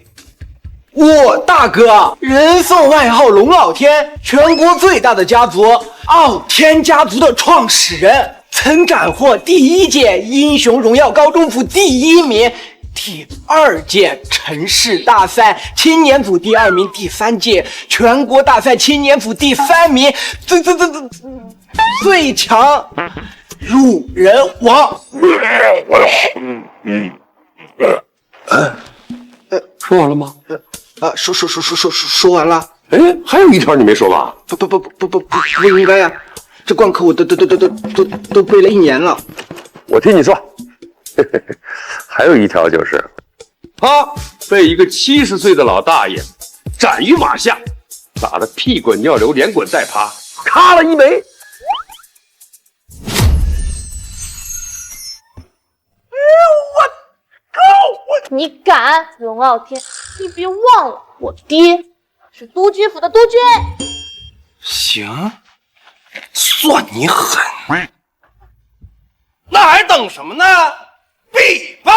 我大哥人送外号龙傲天，全国最大的家族傲天家族的创始人，曾斩获第1届英雄荣耀高中府第1名，第2届城市大赛青年组第2名，第3届全国大赛青年组第3名，最强路人王。说完了吗？说完了。哎，还有一条你没说吧？不应该呀，这贯口我都背了1年了。我听你说，还有一条就是他被一个70岁的老大爷斩于马下，打得屁滚尿流，连滚带爬，咔了一枚。你敢，龙傲天？你别忘了，我爹是督军府的督军。行，算你狠。那还等什么呢？比吧！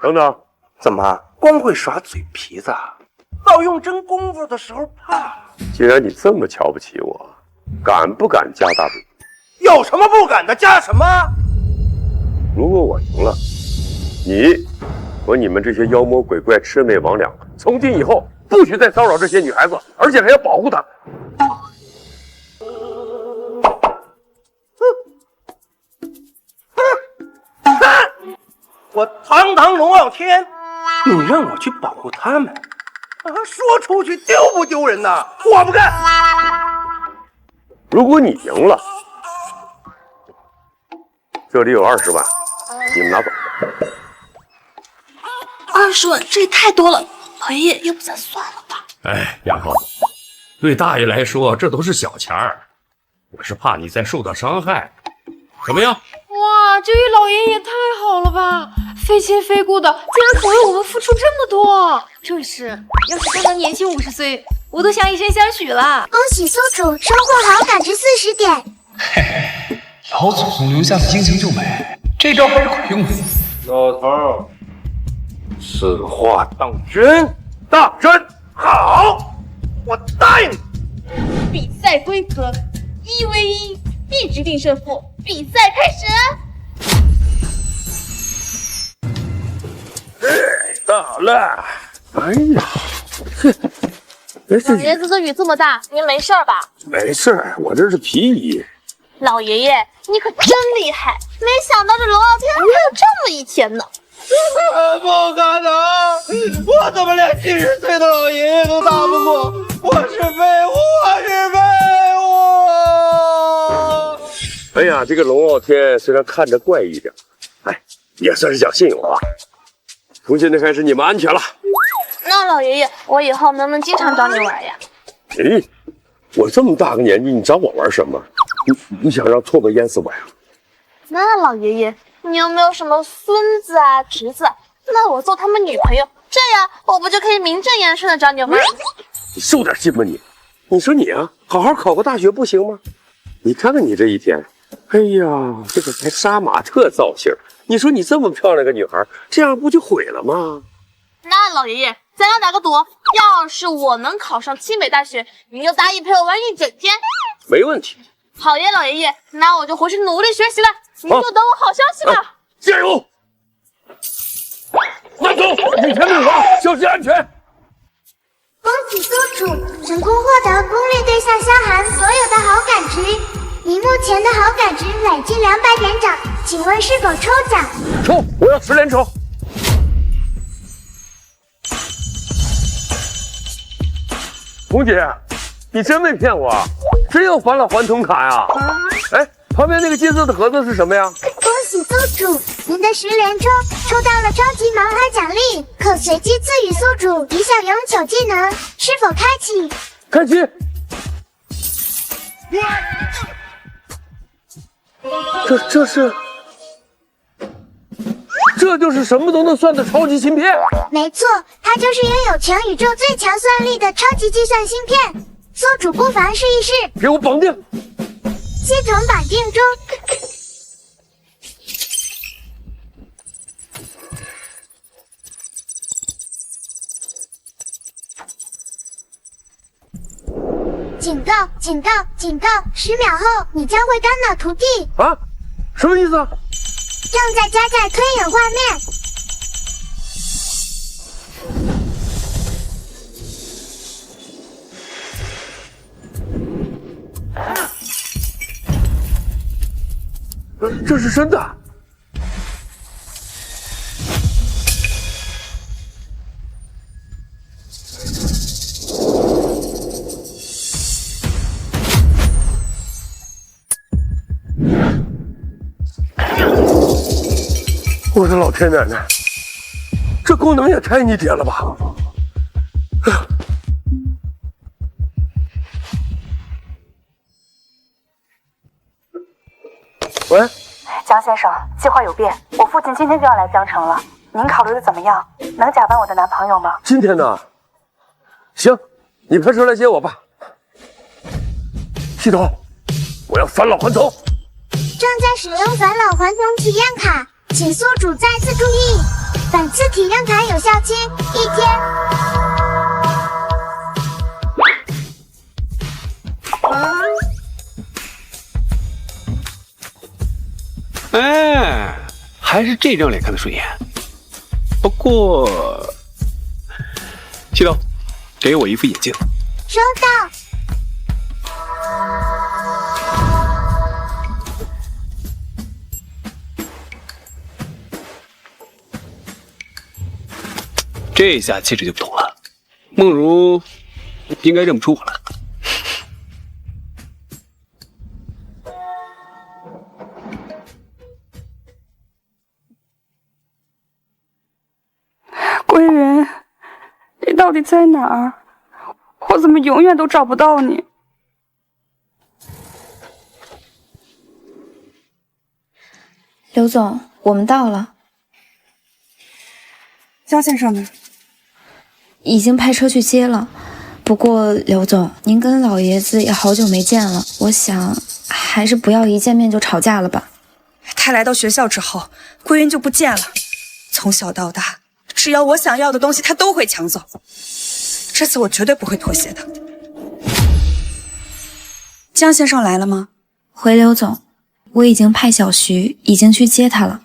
等等，怎么光会耍嘴皮子，到用真功夫的时候怕？既然你这么瞧不起我，敢不敢加大赌？有什么不敢的？加什么？如果我赢了，你和你们这些妖魔鬼怪、魑魅魍魉，从今以后不许再骚扰这些女孩子，而且还要保护她。我堂堂龙傲天，你让我去保护他们，说出去丢不丢人呐？我不干！如果你赢了，这里有20万，你们拿走。20万，这也太多了，老爷爷，要不咱算了吧？哎，丫头，对大爷来说这都是小钱儿，我是怕你再受到伤害。怎么样？哇，这位老爷爷太好了吧！非亲非故的，竟然肯为我们付出这么多。正是，要是他能年轻50岁，我都想以身相许了。恭喜宿主收获好感值40点。嘿嘿，老祖宗留下的精诚就美，这招还是管用的。老头，此话当真？当真？好，我答应你。比赛规则1v1，一局定胜负。比赛开始。到了。哎呀，老爷子的雨这么大，您没事吧？没事，我这是皮衣。老爷爷，你可真厉害！没想到这龙傲天还有这么一天呢。不可能！我怎么连70岁的老爷爷都打不过？我是废物！我是废物！哎呀，这个龙傲天虽然看着怪一点，哎，也算是讲信用啊。从现在开始，你们安全了。那老爷爷，我以后能不能经常找你玩呀？哎，我这么大个年纪，你找我玩什么？你想让唾沫淹死我呀？那老爷爷，你有没有什么孙子啊、侄子？那我做他们女朋友，这样我不就可以名正言顺的找你玩？你受点心吧你！你说你啊，好好考个大学不行吗？你看看你这一天，哎呀，这个还杀马特造型，你说你这么漂亮个女孩，这样不就毁了吗？那老爷爷，咱俩打个赌，要是我能考上清北大学，你就答应陪我玩一整天。没问题。好耶，老爷爷，那我就回去努力学习了，你就等我好消息吧。加油！慢走，你前面有狼，小心安全。恭喜宿主成功获得攻略对象萧寒所有的好感值，您目前的好感值累计200点涨，请问是否抽奖？抽！我要10连抽！红姐，你真没骗我，真有返老还童卡呀！哎，旁边那个金色的盒子是什么呀？恭喜宿主，您的10连抽到了超级盲盒奖励，可随机赐予宿主一项永久技能，是否开启？开启。这就是什么都能算的超级芯片。没错，它就是拥有全宇宙最强算力的超级计算芯片。宿主不妨试一试。给我绑定。系统绑定中。警告！警告！警告！10秒后你将会肝脑涂地。啊？什么意思啊？正在加载推演画面。这是真的。我的老天奶奶，这功能也太逆天了吧！喂，江先生，计划有变，我父亲今天就要来江城了，您考虑的怎么样？能假扮我的男朋友吗？今天呢？行，你派车来接我吧。系统，我要返老还童。正在使用返老还童体验卡，请宿主再次注意，本次体验卡有效期1天。哎，还是这张脸看得顺眼。不过，系统，给我一副眼镜。收到。这下气质就不同了，梦如应该认不出我了。归云，你到底在哪儿？我怎么永远都找不到你？刘总，我们到了。江先生呢？已经派车去接了。不过刘总，您跟老爷子也好久没见了，我想还是不要一见面就吵架了吧。他来到学校之后，归云就不见了。从小到大，只要我想要的东西，他都会抢走。这次我绝对不会妥协的。江先生来了吗？回刘总，我已经派小徐已经去接他了。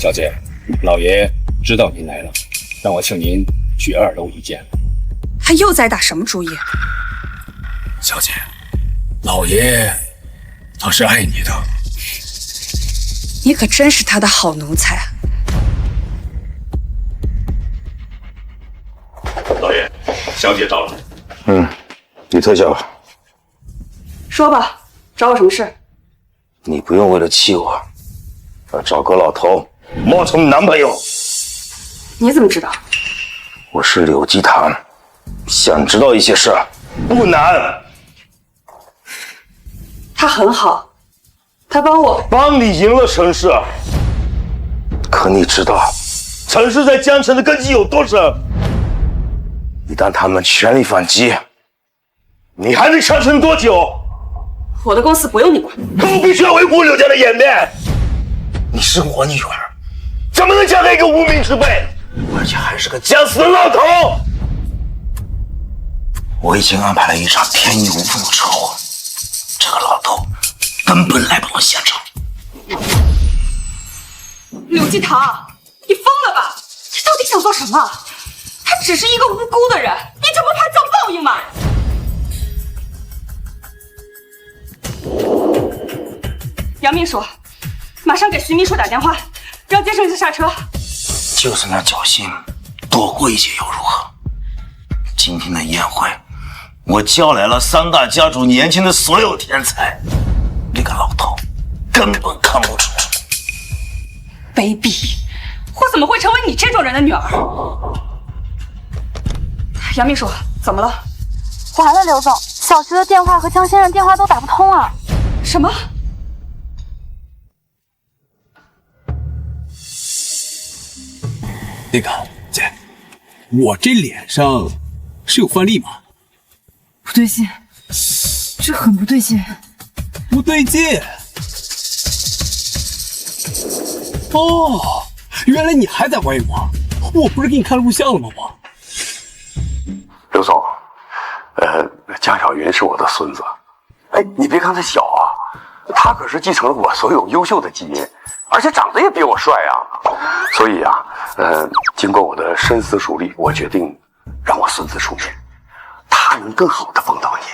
小姐，老爷知道您来了，让我请您去2楼一见。他又在打什么主意？小姐，老爷他是爱你的。你可真是他的好奴才啊！老爷，小姐到了。你特效吧。说吧，找我什么事？你不用为了气我，而找个老头冒充你男朋友。你怎么知道？我是柳基堂，想知道一些事不难。他很好，他帮你赢了陈氏。可你知道陈氏在江城的根基有多深？一旦他们全力反击，你还能生存多久？我的公司不用你管，可我必须要维护柳家的颜面。你是我女儿，怎么能嫁给一个无名之辈，而且还是个将死的老头？我已经安排了一场天衣无缝的车祸，这个老头根本来不到现场。柳继堂，你疯了吧？你到底想做什么？他只是一个无辜的人，你这不怕遭报应吗？杨秘书，马上给徐秘书打电话，让接生下车。就算他侥幸躲过一劫又如何？今天的宴会，我叫来了3大家族年轻的所有天才，那个老头根本看不出。卑鄙！我怎么会成为你这种人的女儿？杨秘书，怎么了？完了，刘总，小徐的电话和江先生电话都打不通啊！什么？那个姐，我这脸上是有饭粒吗？不对劲，这很不对劲。不对劲。哦，原来你还在怀疑我，我不是给你看录像了吗？我。刘总，江小云是我的孙子。哎，你别看他小啊，他可是继承了我所有优秀的基因，而且长得也比我帅啊。所以啊，经过我的深思熟虑，我决定让我孙子出面，他能更好的帮到你。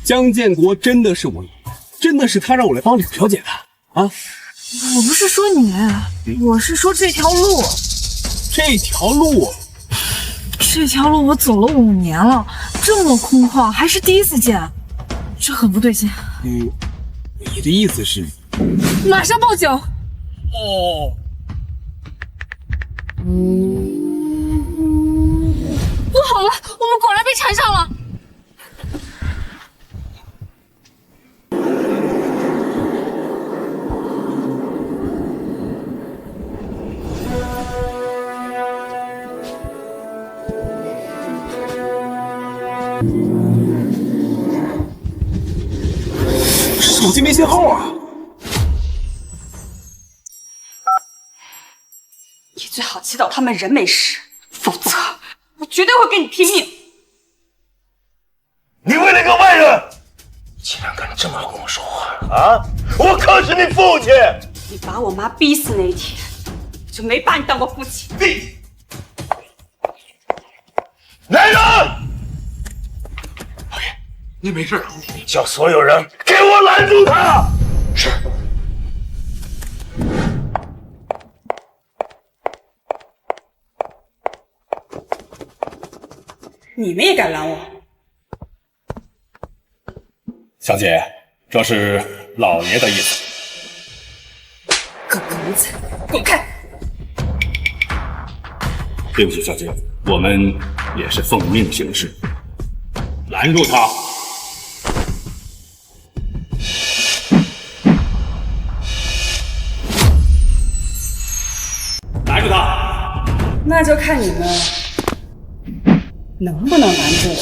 江建国真的是我爷爷，真的是他让我来帮柳小姐的啊！我不是说你，我是说这条路。这条路我走了5年了，这么空旷，还是第一次见，这很不对劲。你的意思是？马上报警！哦。不好了，我们果然被缠上了。手机没信号啊！你最好祈祷他们人没事，否则我绝对会跟你拼命。你为了一个外人，竟然敢这么跟我说话啊！我可是你父亲！你把我妈逼死那一天，我就没把你当过父亲。来人！老爷，您没事？你叫所有人给我拦住他！是。你们也敢拦我？小姐，这是老爷的意思。个奴才，滚开！对不起，小姐，我们也是奉命行事。拦住他！拦住他！那就看你们能不能拦住我。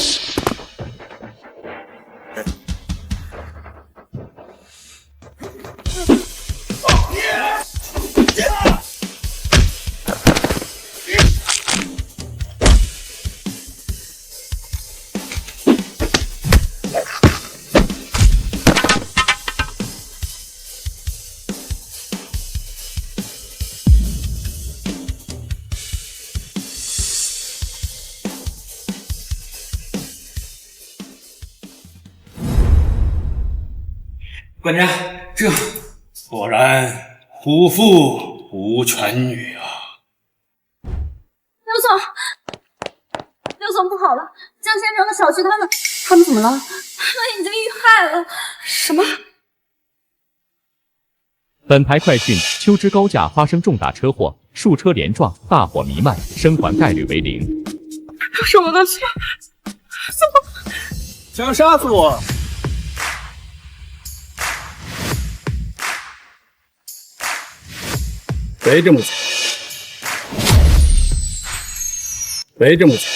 管家，这果然无父无犬女啊！刘总不好了，江先生和小徐他们怎么了？他们已经遇害了。什么？本台快讯：秋之高架发生重大车祸，数车连撞，大火弥漫，生还概率为0。都是我的错，怎么想杀死我？没这么简单，没这么简单。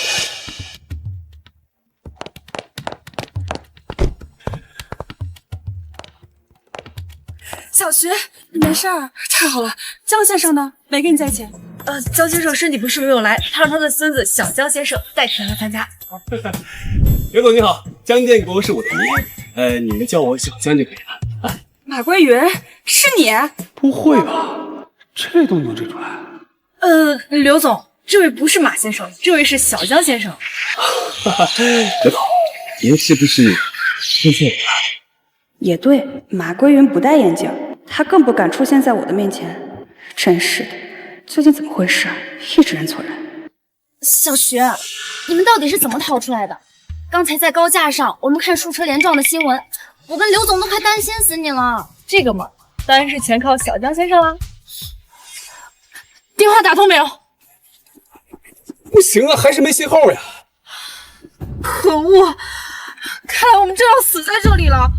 小徐，你没事儿，太好了。江先生呢？没跟你在一起？江先生身体不适没有来，他让他的孙子小江先生代替他参加。刘总你好，江建国是我的爷爷，你们叫我小江就可以了。马归云，是你？不会吧？这都能认出来？刘总，这位不是马先生，这位是小江先生。刘总，您是不是出现了？也对，马归云不戴眼镜，他更不敢出现在我的面前。真是的，最近怎么回事？一直认错人。小徐，你们到底是怎么逃出来的？刚才在高架上，我们看数车连撞的新闻，我跟刘总都快担心死你了。这个嘛，当然是全靠小江先生啦。电话打通没有？不行啊，还是没信号呀！可恶，看来我们真要死在这里了。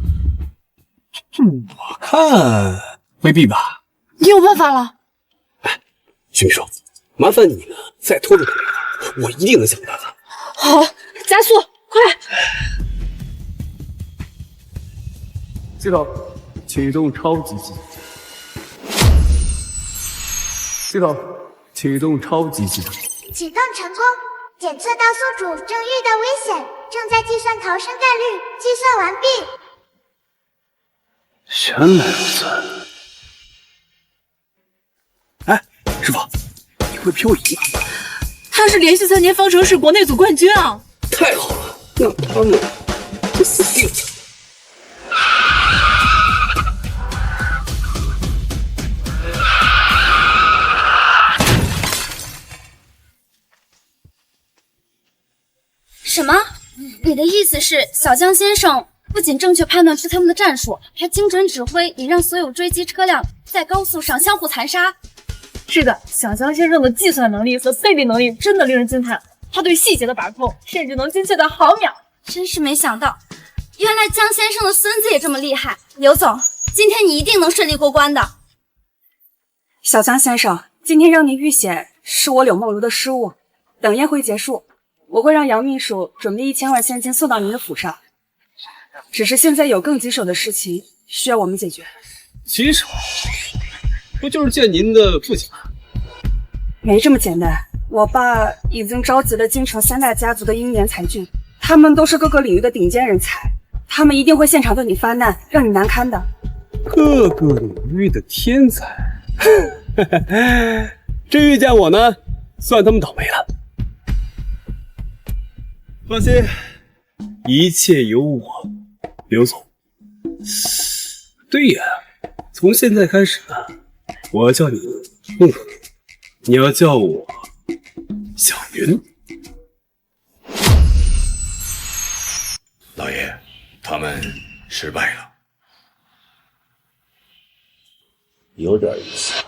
我看未必吧。你有办法了？徐秘书，麻烦你呢，再拖住他2分，我一定能想办法。好，加速，快！系统启动超级机。系统启动超级机。启动成功，检测到宿主正遇到危险，正在计算逃生概率，计算完毕。原来如此。哎，师傅，你会漂移吗？他是连续3年方程式国内组冠军啊！太好了，那他们就死定了。什么？你的意思是小江先生不仅正确判断出他们的战术，还精准指挥你让所有追击车辆在高速上相互残杀？是的，小江先生的计算能力和推理能力真的令人惊叹，他对细节的把控甚至能精确到毫秒。真是没想到，原来江先生的孙子也这么厉害。刘总，今天你一定能顺利过关的。小江先生，今天让您遇险是我柳梦如的失误。等宴会结束，我会让杨秘书准备1000万现金送到您的府上。只是现在有更棘手的事情需要我们解决。棘手？不就是见您的父亲吗？没这么简单。我爸已经召集了京城3大家族的英年才俊，他们都是各个领域的顶尖人才，他们一定会现场对你发难，让你难堪的。各个领域的天才，这遇见我呢，算他们倒霉了。放心，一切由我，刘总。对呀，从现在开始呢，我要叫你梦如，你要叫我小云。老爷，他们失败了。有点意思，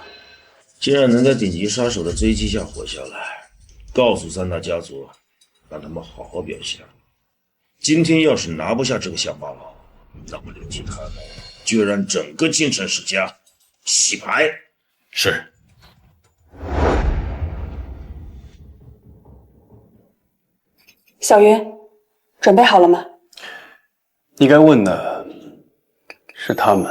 既然能在顶级杀手的追击下活下来，告诉3大家族，让他们好好表现。今天要是拿不下这个乡巴佬，那么刘集团就要让整个京城世家洗牌。是。小云，准备好了吗？你该问的是他们。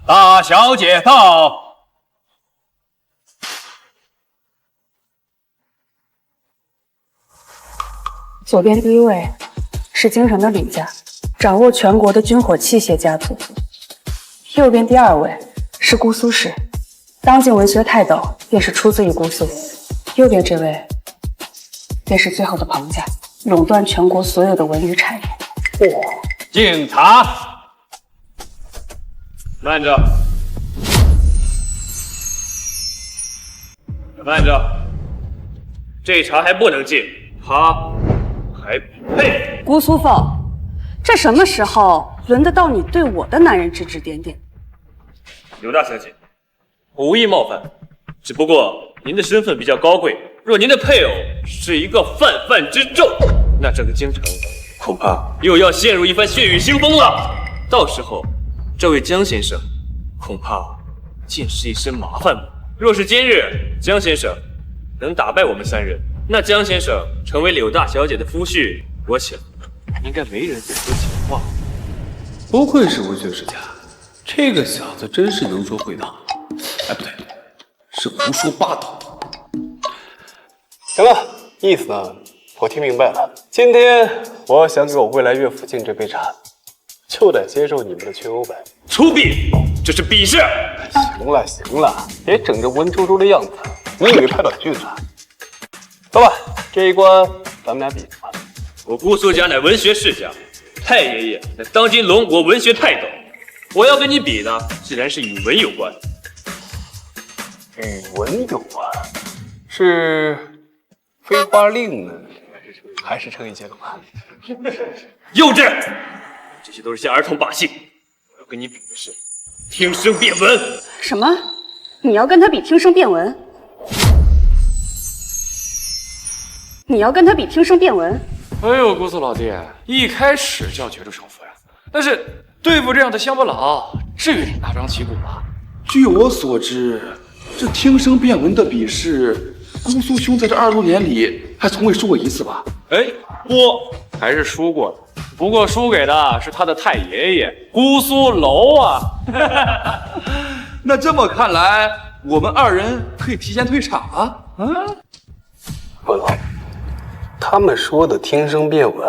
大小姐到。左边第一位是京城的吕家，掌握全国的军火器械家族。右边第2位是姑苏氏，当今文学泰斗便是出自于姑苏。右边这位便是最后的彭家，垄断全国所有的文娱产业。敬茶。慢着，慢着，这茶还不能敬，他还不配。姑苏凤，这什么时候轮得到你对我的男人指指点点？刘大小姐，我无意冒犯，只不过您的身份比较高贵，若您的配偶是一个泛之众，那整个京城恐怕又要陷入一番血雨腥风了。到时候，这位江先生恐怕竟是一身麻烦了。若是今日江先生能打败我们3人，那江先生成为柳大小姐的夫婿，我想应该没人再说假话。不愧是文学世家，这个小子真是能说会道。哎，不对，是胡说八道。行了，意思呢我听明白了。今天我要想给我未来岳父敬这杯茶，就得接受你们的群殴呗。出殡，这是比试。行了行了，别整这文绉绉的样子，你以为拍短剧呢？走吧，这一关咱们俩比什么？我姑苏家乃文学世家，太爷爷乃当今龙国文学泰斗。我要跟你比的，自然是与文有关。与文有关，是飞花令呢，还是成语接龙啊？幼稚！这些都是些儿童把戏。我要跟你比的是听声辨文。什么？你要跟他比听声辨文？你要跟他比听声辨文？哎呦，姑苏老弟，一开始就要决出胜负呀！但是对付这样的乡巴佬，至于哪张旗鼓吗？据我所知，这听声辨文的比试，姑苏兄在这20多年里还从未输过一次吧？哎，不，还是输过的，不过输给的是他的太爷爷姑苏楼啊！那这么看来，我们2人可以提前退场啊！不懂，他们说的听声辨文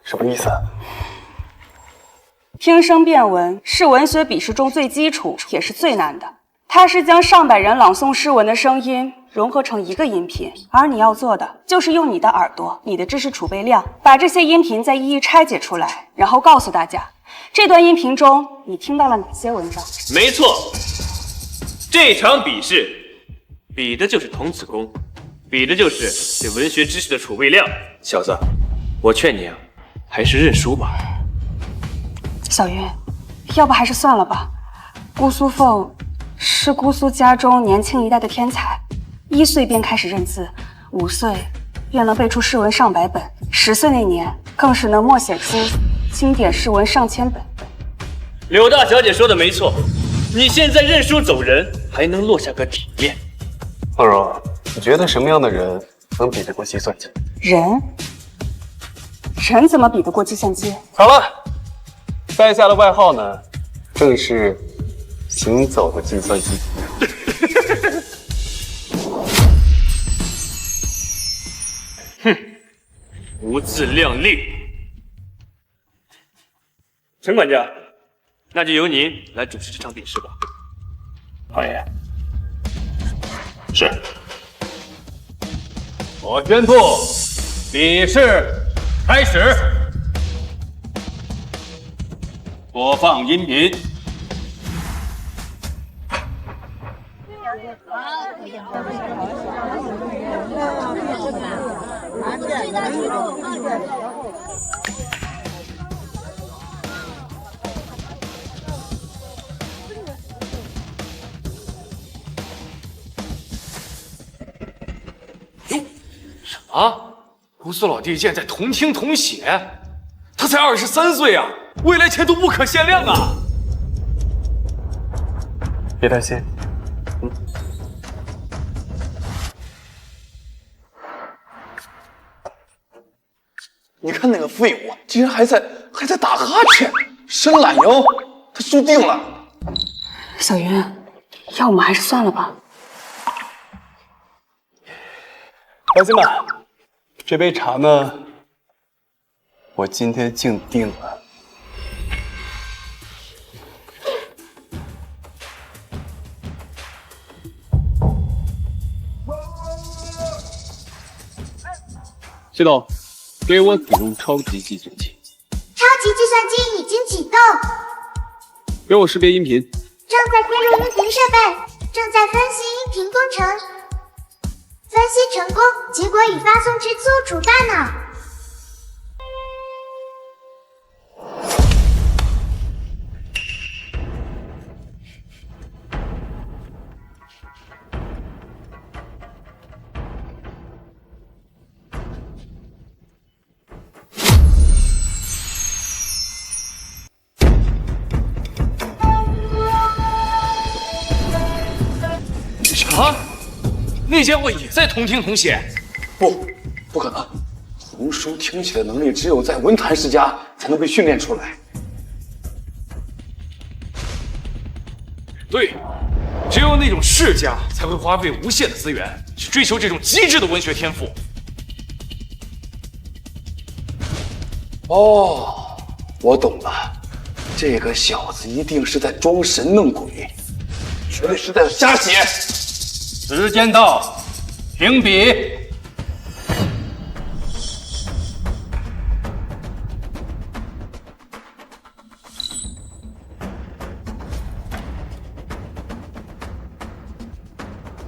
什么意思啊？听声辨文是文学比试中最基础也是最难的，它是将上百人朗诵诗文的声音融合成一个音频，而你要做的就是用你的耳朵、你的知识储备量，把这些音频再一一拆解出来，然后告诉大家，这段音频中你听到了哪些文章。没错，这场比试比的就是童子功，比的就是对文学知识的储备量。小子，我劝你啊，还是认输吧。小云，要不还是算了吧。姑苏凤是姑苏家中年轻一代的天才，1岁便开始认字，5岁便能背出诗文上百本，10岁那年更是能默写出经典诗文上千本。柳大小姐说的没错，你现在认输走人，还能落下个体面。凤荣，你觉得什么样的人能比得过计算机？人怎么比得过计算机？好了，在下的外号呢，正是行走的计算机。哼，不自量力。陈管家，那就由您来主持这场比试吧。王爷，是。我宣布，比试开始。播放音频。什么？姑苏老弟现在同听同写，他才23岁啊，未来前途不可限量啊！别担心，你看那个废物，竟然还在打哈欠，伸懒腰，他输定了。小云，要么还是算了吧。放心吧，这杯茶呢，我今天敬定了。系统，给我使用超级计算器。超级计算机已经启动，给我识别音频。正在进入音频设备，正在分析音频工程，分析成功，结果已发送至自主大脑。啊！那家伙也在同听同写？不可能！读书听写的能力只有在文坛世家才能被训练出来。对，只有那种世家才会花费无限的资源去追求这种极致的文学天赋。哦，我懂了，这个小子一定是在装神弄鬼，绝对是在瞎写。时间到，停笔。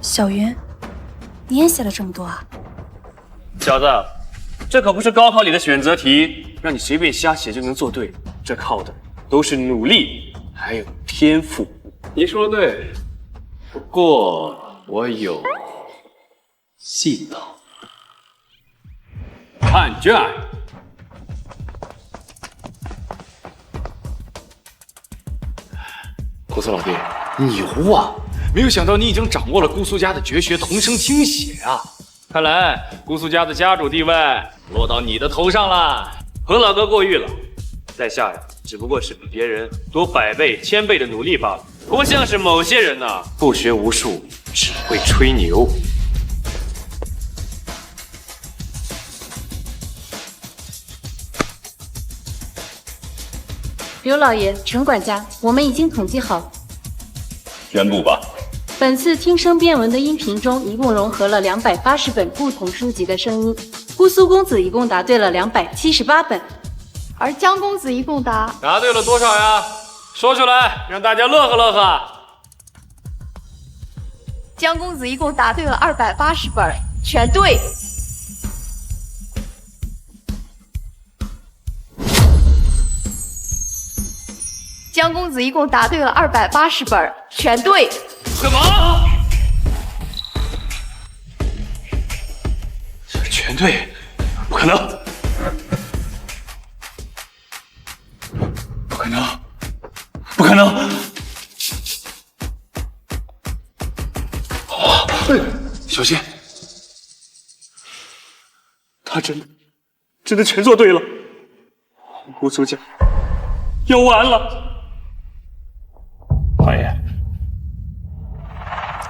小云，你也写了这么多啊？小子，这可不是高考里的选择题，让你随便瞎写就能做对，这靠的都是努力还有天赋。你说的对，不过我有细道。看卷。姑苏老弟，牛啊！没有想到你已经掌握了姑苏家的绝学同声听写啊！看来姑苏家的家主地位落到你的头上了。彭老哥过誉了，在下呀，只不过是比别人多100倍、1000倍的努力罢了，不像是某些人呐，不学无术，只会吹牛。刘老爷、陈管家，我们已经统计好，宣布吧。本次听声辨文的音频中，一共融合了280本不同书籍的声音。姑苏公子一共答对了278本，而江公子一共答对了多少呀？说出来，让大家乐呵乐呵。江公子一共答对了280本，全对。江公子一共答对了280本，全对。什么？全对？不可能！不可能！不可能！啊！小心！他真的全做对了，姑苏家要完了。大爷，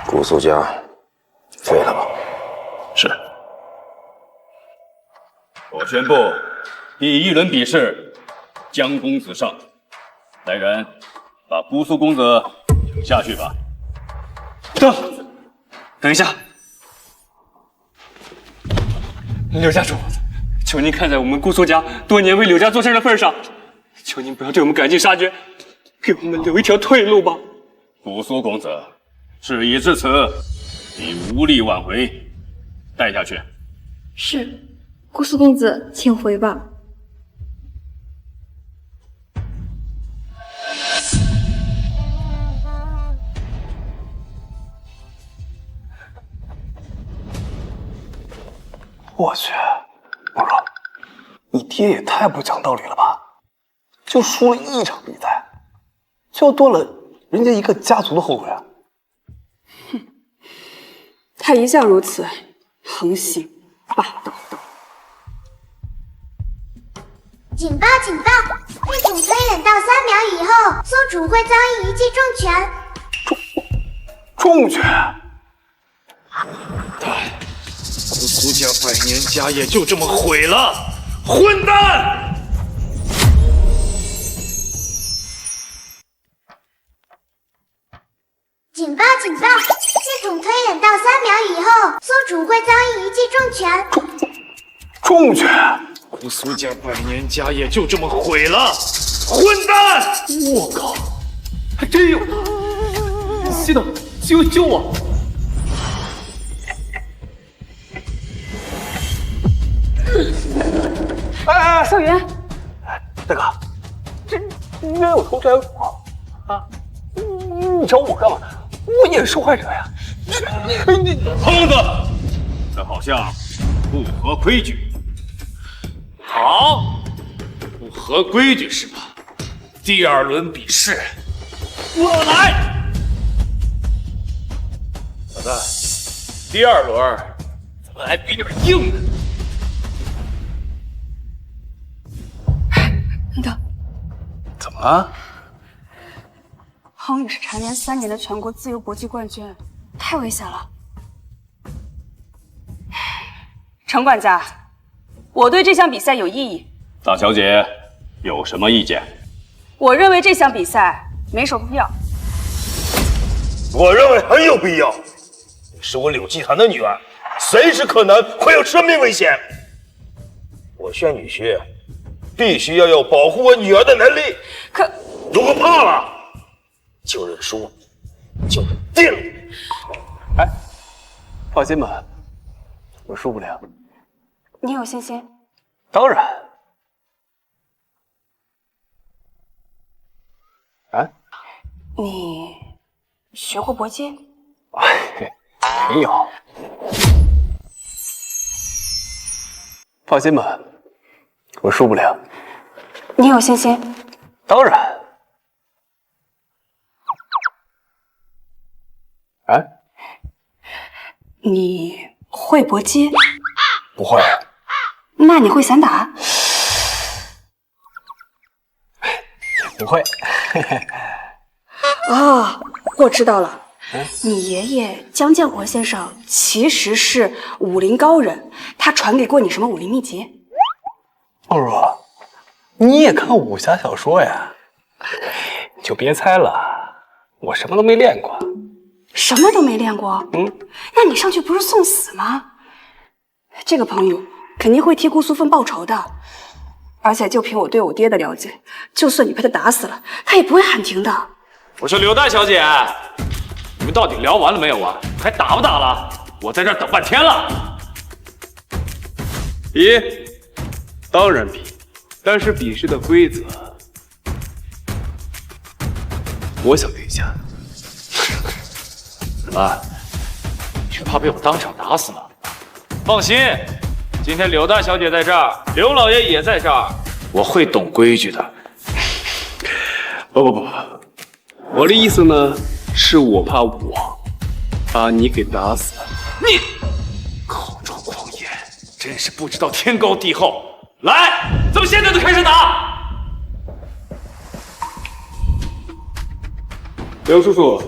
姑苏家废了吧？是。我宣布，第1轮比试，江公子上。来人，把姑苏公子请下去吧。等一下，柳家主，求您看在我们姑苏家多年为柳家做事的份上，求您不要对我们赶尽杀绝，给我们留一条退路吧。姑苏公子，事已至此，你无力挽回，带下去。是，姑苏公子，请回吧。我去，梦若，你爹也太不讲道理了吧！就输了1场比赛，就要断了人家一个家族的后腿啊！哼，他一向如此，横行霸道。警报！警报！系统推演到3秒以后，宿主会遭遇一记重拳。重拳！姑苏家100年家业就这么毁了！混蛋！警报！警报！系统推演到3秒以后，宿主会遭遇一记重拳。重拳！姑苏家100年家业就这么毁了！混蛋！我靠，还真有！系统，救我！哎，少云，大哥，这冤有头债有主啊！你找我干嘛？我也是受害者呀！你疯子，这好像不合规矩。好，不合规矩是吧？第2轮比试，我来。小子，第2轮咱们来比点硬的。等等，怎么了？恒宇是蝉联3年的全国自由搏击冠军，太危险了。陈管家，我对这项比赛有异议，大小姐有什么意见？我认为这项比赛没什么必要。我认为很有必要。你是我柳继谈的女儿，随时可能会有生命危险。我宣女婿必须要有保护我女儿的能力。可如果怕了，就认输，就认定。哎，放心吧，我输不了。你有信心？当然。啊？你学过搏击？没有。放心吧，我输不了。你有信心？当然。啊？你会搏击？不会。那你会散打？不会。啊，我知道了。你爷爷江建国先生其实是武林高人，他传给过你什么武林秘籍？梦如，你也看武侠小说呀？你就别猜了，我什么都没练过。什么都没练过？那你上去不是送死吗？这个朋友肯定会替顾素芬报仇的，而且就凭我对我爹的了解，就算你被他打死了，他也不会喊停的。我说柳大小姐，你们到底聊完了没有啊？还打不打了？我在这儿等半天了。比，当然比，但是比试的规则，我想定下。怎么？是怕被我当场打死吗？放心，今天柳大小姐在这儿，刘老爷也在这儿，我会懂规矩的。不，我的意思呢，是我怕我把你给打死。你口出狂言，真是不知道天高地厚。来，咱们现在就开始打。梁叔叔，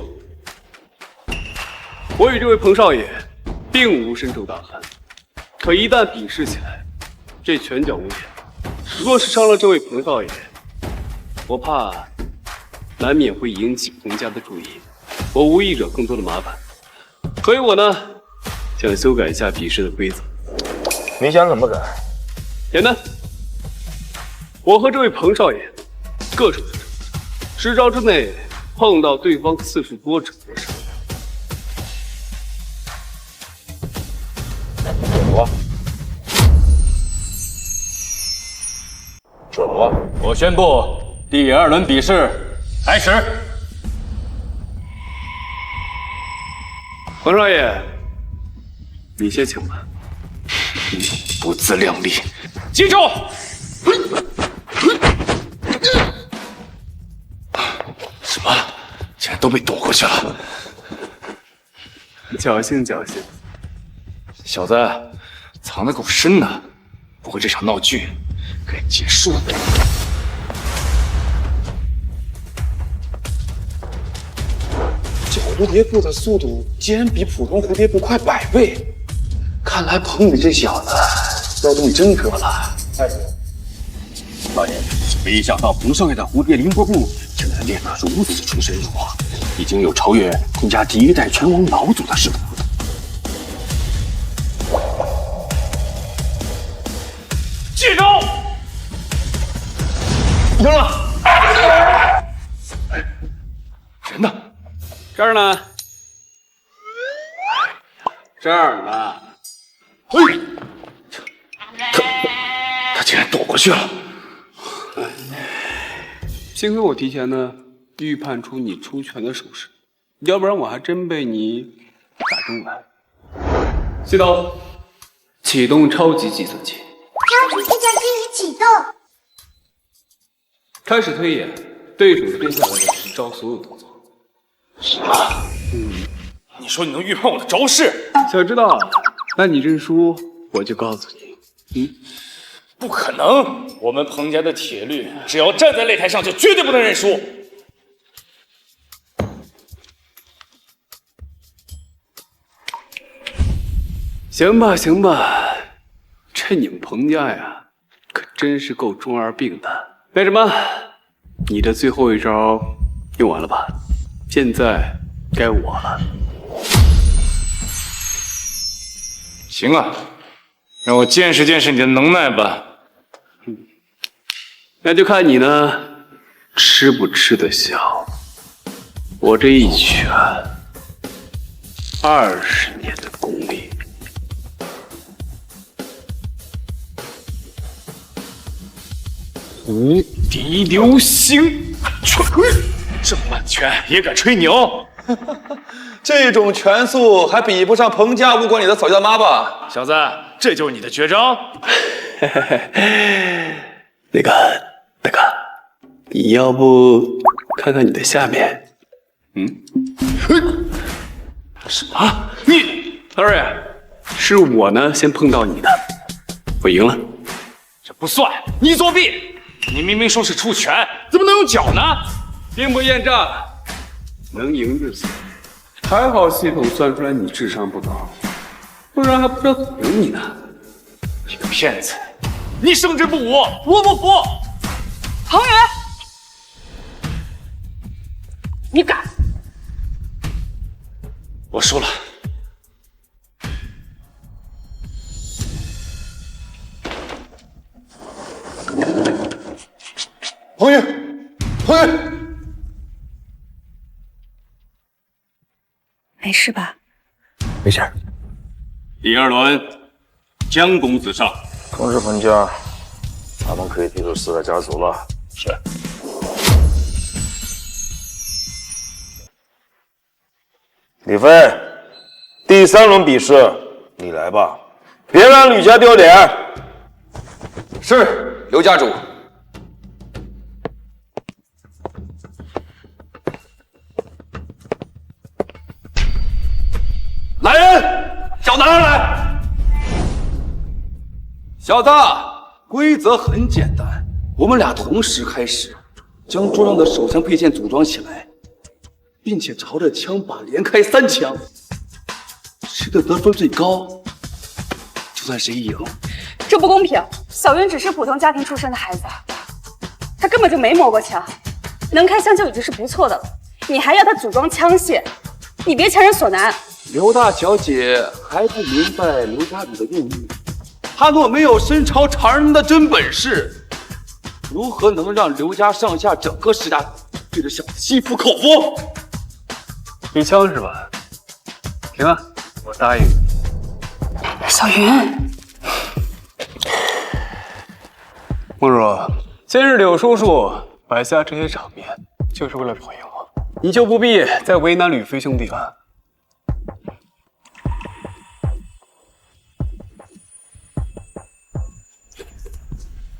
我与这位彭少爷并无深仇大恨，可一旦比试起来，这拳脚无眼，若是伤了这位彭少爷，我怕难免会引起彭家的注意，我无意惹更多的麻烦。所以我呢，想修改一下比试的规则。你想怎么改？简单，我和这位彭少爷各守10招之内碰到对方次数多者得胜。准吗？我宣布第2轮比试开始。彭少爷，你先请吧。不自量力，记住！什么？竟然都被躲过去了！侥幸侥幸，小子藏得够深的，不会这场闹剧该结束了。这蝴蝶步的速度竟然比普通蝴蝶步快100倍，看来彭宇这小子要动真格了。老爷，没想到彭少爷的蝴蝶凌波步竟然练得如此出神入化，已经有超越彭家第1代拳王老祖的势头了。接招！赢了！人呢？这儿呢。这儿呢。他竟然躲过去了。幸亏我提前呢预判出你出拳的手势，要不然我还真被你打中了。系统启动超级计算器，超级计算机已启动，开始推演对手接下来的10招所有动作。什么？你说你能预判我的招式？想知道？那你认输，我就告诉你。不可能！我们彭家的铁律，只要站在擂台上，就绝对不能认输。行吧，行吧，这你们彭家呀，可真是够中二病的。那什么，你的最后一招用完了吧？现在该我了。行啊，让我见识见识你的能耐吧。那就看你呢，吃不吃得消。我这一拳，20年的功力。无敌流星拳，这么慢拳也敢吹牛？这种拳速还比不上彭家误国你的嫂家妈吧？小子，这就是你的绝招？那个，你要不看看你的下面？什么？你，Larry，是我呢先碰到你的，我赢了。这不算，你作弊！你明明说是出拳，怎么能用脚呢？兵不厌诈，能赢就行。还好系统算出来你智商不高，不然还不知道怎么赢你呢。你个骗子！你胜之不武，我不服！彭宇，你敢！我输了。彭宇，彭宇，没事吧？没事。第2轮，江公子上。通知彭家，他们可以提出4个家族了。是。李飞，第3轮比试，你来吧，别让吕家丢脸。是，刘家主。来人，小子来！小子，规则很简单，我们俩同时开始，将桌上的手枪配件组装起来，并且朝着枪靶连开3枪，谁的得分最高，就算谁赢。这不公平！小云只是普通家庭出身的孩子，他根本就没摸过枪，能开枪就已经是不错的了。你还要他组装枪械，你别强人所难。刘大小姐还不明白刘家主的用意，他若没有身朝常人的真本事，如何能让刘家上下整个石家对着小子心服口服？配枪是吧？行啊，我答应你。小云，梦若，今日柳叔叔摆下这些场面，就是为了讨厌我，你就不必再为难吕飞兄弟了。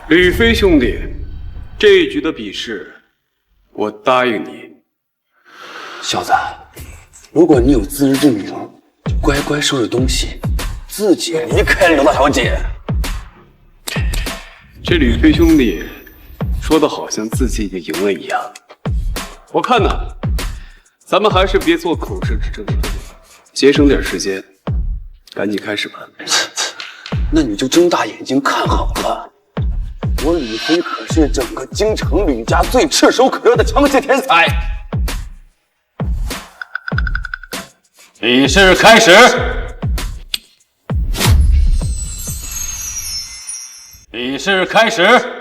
吕飞兄弟，这一局的比试，我答应你。小子，如果你有自知之明，就乖乖收拾东西，自己离开刘大小姐。这吕飞兄弟说的好像自己已经赢了一样。我看呢，咱们还是别做口舌之争了，节省点时间，赶紧开始吧。那你就睁大眼睛看好了。我吕飞可是整个京城吕家最炙手可热的枪械天才。比试开始。比试开始。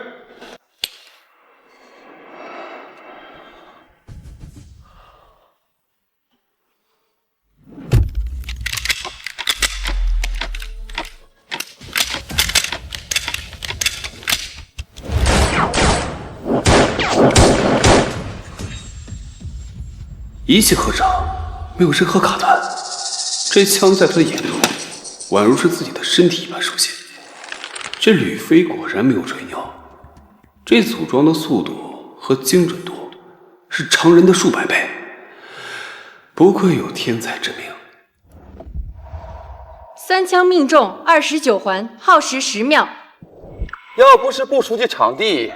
一气呵成，没有任何卡弹。这枪在他的眼中，宛如是自己的身体一般熟悉。这吕飞果然没有吹牛，这组装的速度和精准度是常人的数百倍，不愧有天才之名。3枪命中，29环，耗时10秒。要不是不熟悉场地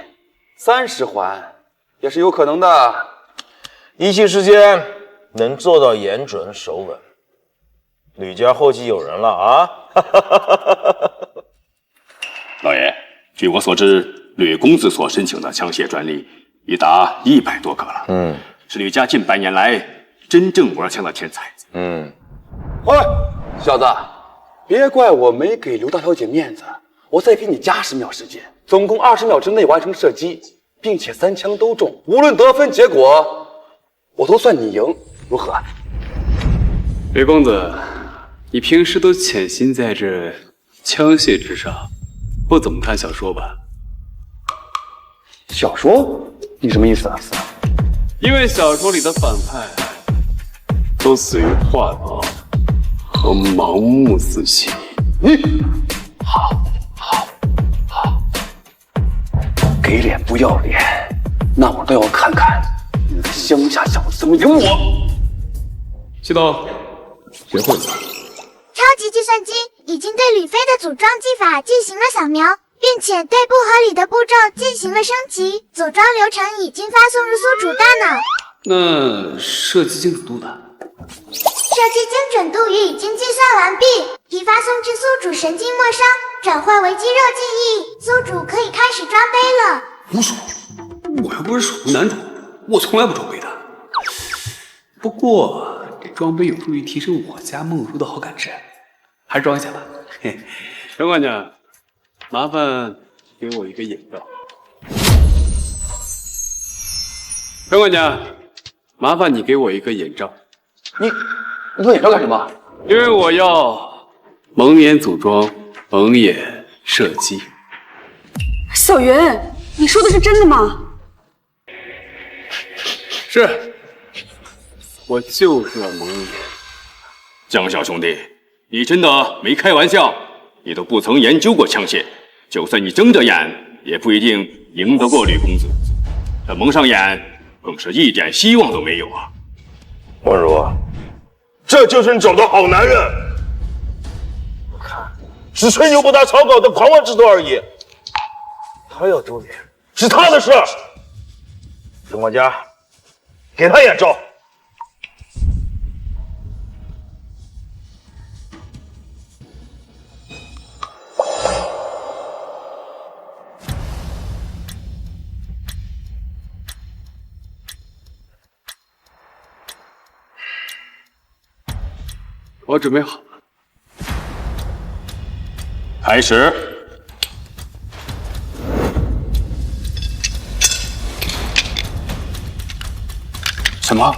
，30环也是有可能的。一气之间能做到眼准手稳，吕家后继有人了啊！老爷，据我所知，吕公子所申请的枪械专利已达100多个了。是吕家近100年来真正玩枪的天才。喂，小子，别怪我没给刘大小姐面子，我再给你加10秒时间，总共20秒之内完成射击，并且3枪都中，无论得分结果，我都算你赢，如何？吕公子，你平时都潜心在这枪械之上，不怎么看小说吧？小说？你什么意思啊？因为小说里的反派都死于话痨和盲目自信。好，给脸不要脸，那我倒要看看你个乡下小子怎么赢我！西东，学会了吗？超级计算机已经对吕飞的组装技法进行了扫描，并且对不合理的步骤进行了升级，组装流程已经发送入宿主大脑。那射击精准度呢？射击精准度已经计算完毕，已发送至宿主神经末梢，转换为肌肉记忆，宿主可以开始装备了。胡说！我又不是守护男主，我从来不装备的。不过这装备有助于提升我家梦如的好感值，还是装一下吧。嘿，陈管家，麻烦给我一个眼罩。陈管家，麻烦你给我一个眼罩。你做眼罩干什么？因为我要蒙眼组装，蒙眼射击。小云，你说的是真的吗？是，我就是要蒙眼。江小兄弟，你真的没开玩笑？你都不曾研究过枪械，就算你睁着眼，也不一定赢得过吕公子。这蒙上眼，更是一点希望都没有啊！文如，这就是你找的好男人。是吹牛不打草稿的狂妄之徒而已。他要周脸是他的事。陈管家，给他眼罩。我准备好了，开始。什么？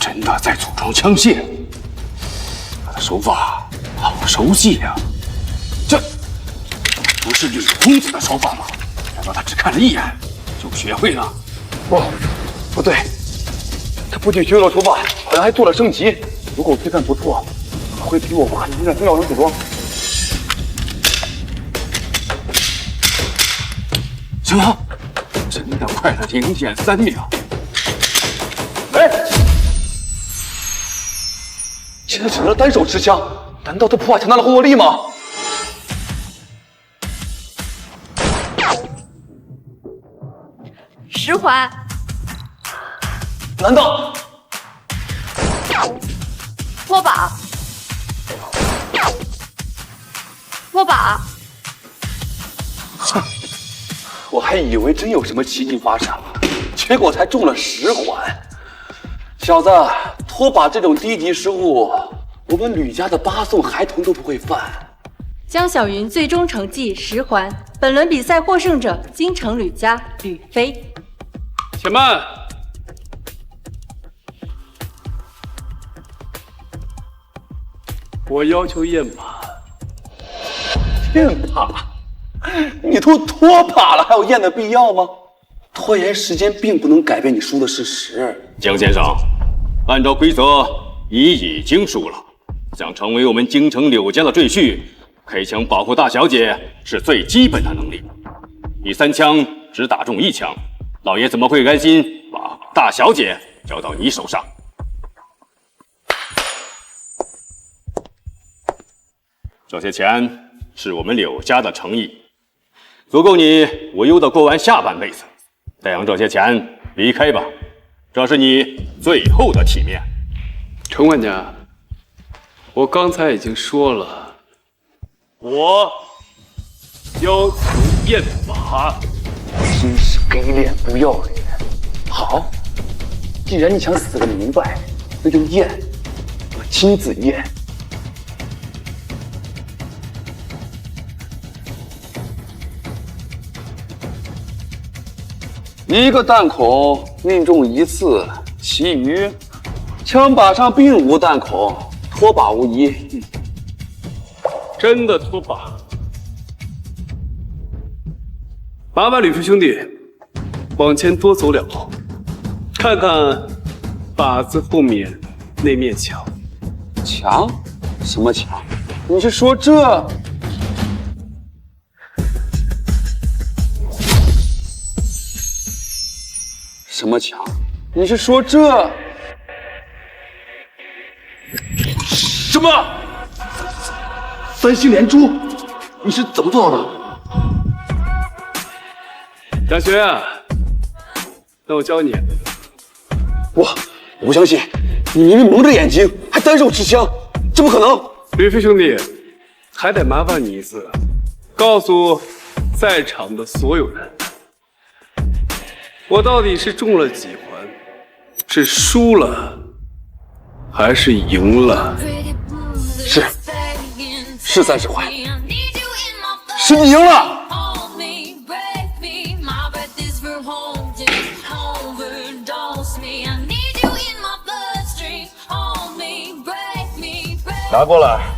真的在组装枪械？他的手法好熟悉呀！这不是吕公子的手法吗？难道他只看了一眼就学会了？不对，他不仅学会了手法，好像还做了升级。如果我推断不错，会比我快1.3秒钟组装。什么？真的快了0.3秒？哎，现在只能单手持枪，难道他破坏强大的后坐力吗？10环。难道？握把，握把。我还以为真有什么奇迹发生了，结果才中了10环。小子，拖把这种低级失误，我们吕家的8送孩童都不会犯。江小云最终成绩10环，本轮比赛获胜者京城吕家吕飞。且慢。我要求验靶。验靶？你都拖把了，还有验的必要吗？拖延时间并不能改变你输的事实。江先生，按照规则，你已经输了。想成为我们京城柳家的赘婿，开枪保护大小姐是最基本的能力。你3枪只打中1枪，老爷怎么会甘心把大小姐交到你手上？这些钱是我们柳家的诚意，足够你无忧的过完下半辈子。再用这些钱离开吧，这是你最后的体面。陈管家，我刚才已经说了，我要求验法。真是给脸不要脸！好，既然你想死个明白，那就验，我亲自验。一个弹孔命中1次，其余枪把上并无弹孔，脱靶无疑。真的脱靶？麻烦吕氏兄弟往前多走2步，看看靶子后面那面墙。墙？什么墙？你是说这？什么墙？你是说这？什么？3星连珠？你是怎么做到的？大学啊，那我教你。我不相信，你明明蒙着眼睛，还单手持枪，这不可能！吕飞兄弟，还得麻烦你一次，告诉在场的所有人，我到底是中了几环，是输了还是赢了？是30环，是你赢了。拿过来，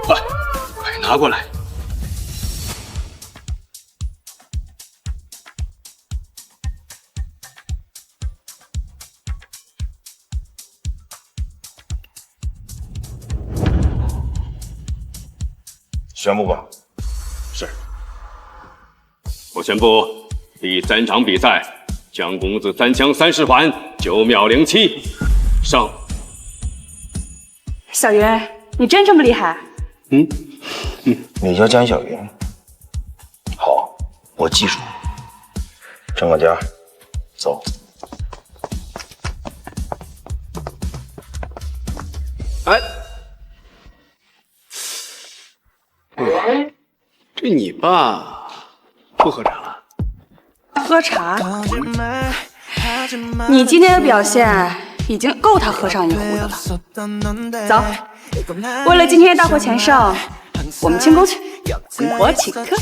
快拿过来！宣布吧。是。我宣布第3场比赛，江公子3枪30环，9秒07，胜。小云，你真这么厉害？你叫江小云。好，我记住。张管家，走。哎，这你爸不喝茶了？喝茶？你今天的表现已经够他喝上一壶的了。走，为了今天大获全胜，我们庆功去，我请客。恭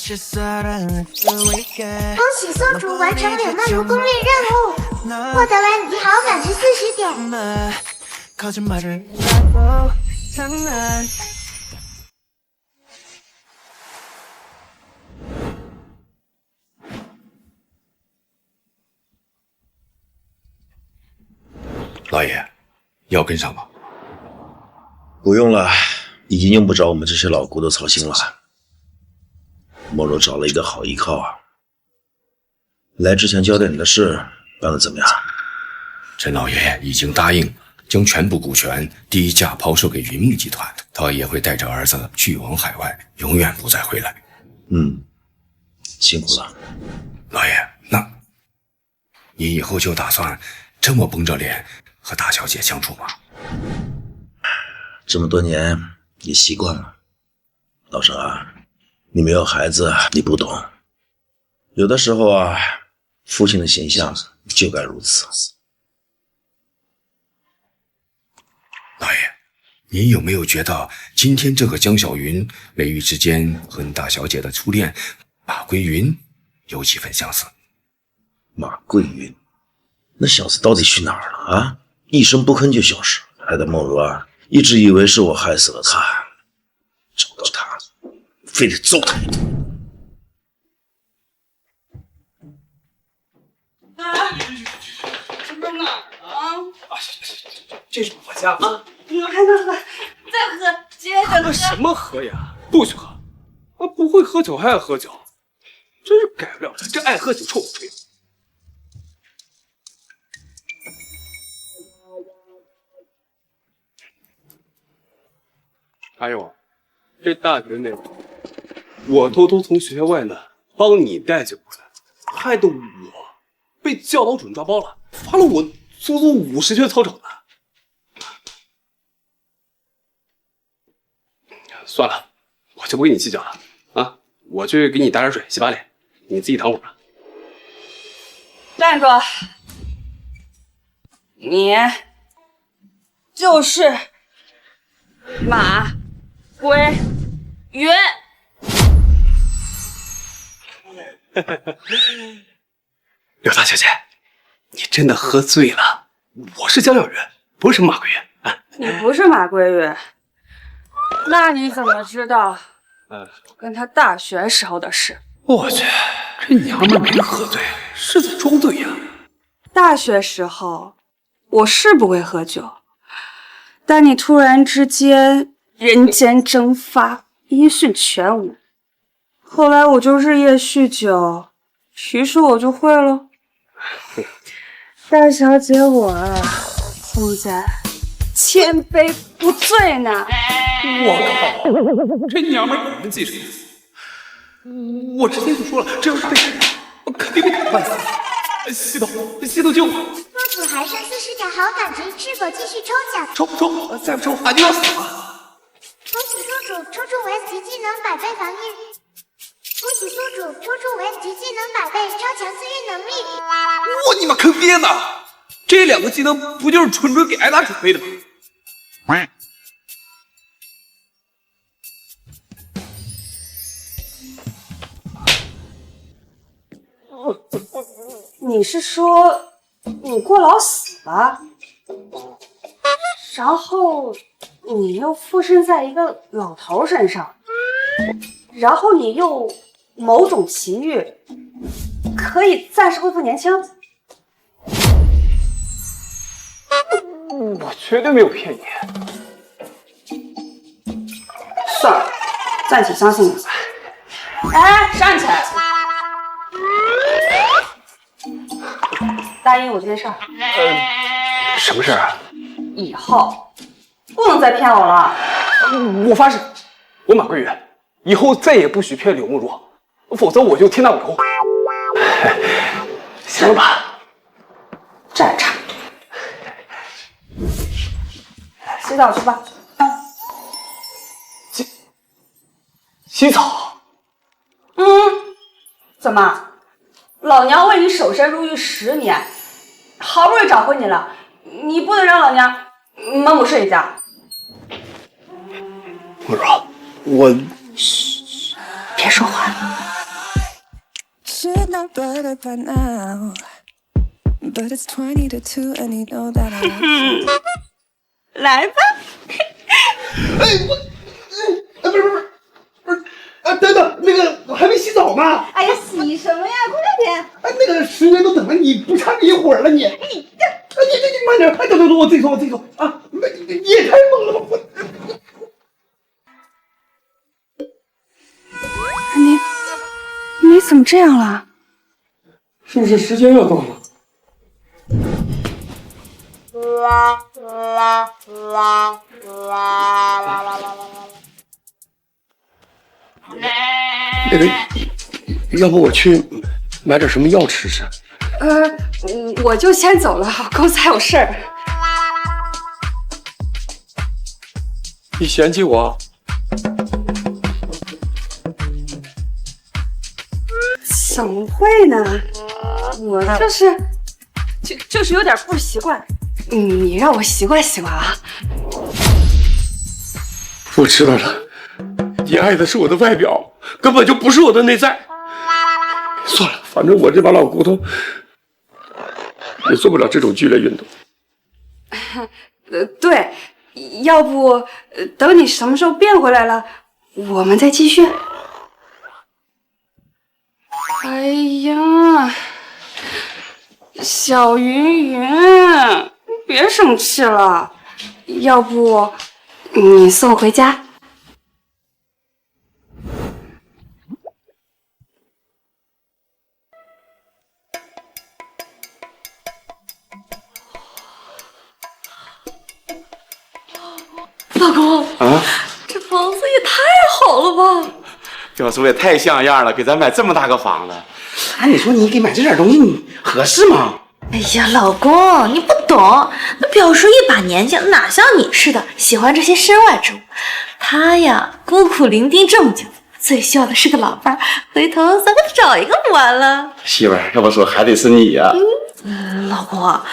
喜宋主完成领漫图攻略任务，获得完你好感值40点。老爷，要跟上吗？不用了，已经用不着我们这些老骨头操心了。莫若找了一个好依靠啊。来之前交代你的事办得怎么样？陈老爷已经答应将全部股权低价抛售给云梦集团，他也会带着儿子去往海外，永远不再回来。辛苦了。老爷，那你以后就打算这么绷着脸和大小姐相处吗？这么多年也习惯了。老生啊，你没有孩子，你不懂。有的时候啊，父亲的形象就该如此。老爷，您有没有觉得今天这个江小云眉宇之间和大小姐的初恋马桂云有几分相似？马桂云，那小子到底去哪儿了啊？一声不吭就消失，害得梦如啊一直以为是我害死了他。找到他，非得揍他一顿。这哪儿啊？这是我家啊！喝，再喝，接着喝。什么喝呀？不许喝！啊，不会喝酒还爱喝酒，真是改不了人。这爱喝酒臭不吹。还有，这大学那会，我偷偷从学校外呢帮你带酒回来，害得我被教导主任抓包了，罚了我足足50圈操场呢。算了，我就不跟你计较了，我去给你打点水，洗把脸，你自己躺会儿吧。站住！你就是马归云。刘大小姐，你真的喝醉了。我是江小云，不是马桂云。你不是马桂云，那你怎么知道我跟他大学时候的事？我去，这娘们没喝醉，是在装醉呀。大学时候我是不会喝酒，但你突然之间人间蒸发，音讯全无。后来我就日夜酗酒，于是我就会了。大小姐我现在千杯不醉呢。我靠，这娘们果然记仇。我之前就说了，这要是被看到，我肯定被他绊死。系统救我！公主还剩40点好感值，是否继续抽奖？抽，再不抽俺就要死了。恭喜宿主抽出为级技能100倍防御。恭喜宿主抽出为级技能100倍超强自愈能力。我你妈坑爹呢！这2个技能不就是纯纯给艾达准备的吗？你是说你过劳死了，然后你又附身在一个老头身上，然后你又某种奇遇，可以暂时恢复年轻？我绝对没有骗你。算了，暂且相信你。哎，站起来！答应我这件事儿。什么事儿啊？以后不能再骗我了。我发誓，我马桂云以后再也不许骗柳慕若，否则我就天打五头。行了吧？站着。洗澡去吧。洗澡？怎么？老娘为你守身入狱10年，好不容易找回你了，你不能让老娘猛虎睡一觉。慕若，我……别说话。来吧。哎，不是，等等，那个还没洗澡吗？哎呀，洗什么呀？快点！哎，那个10年都等了你，不差这一会儿了你。你慢点！哎，等，我自己做啊！你也太猛了吧！你怎么这样了？是不是时间要到了？那个，要不我去买点什么药吃吃？我就先走了，公司还有事儿。你嫌弃我？怎么会呢？我就是有点不习惯，你让我习惯习惯啊。我知道了，你爱的是我的外表，根本就不是我的内在。算了，反正我这把老骨头也做不了这种剧烈运动。对，要不等你什么时候变回来了，我们再继续。哎呀，小云云，别生气了，要不你送我回家？老公，这房子也太好了吧！表叔也太像样了，给咱买这么大个房子。哎，你说你给买这点东西，你合适吗？哎呀，老公，你不懂，那表叔一把年纪，哪像你似的喜欢这些身外之物？他呀，孤苦伶仃这么久，最需要的是个老伴儿，回头咱给他找一个不完了。媳妇儿，要不说还得是你呀。老公啊，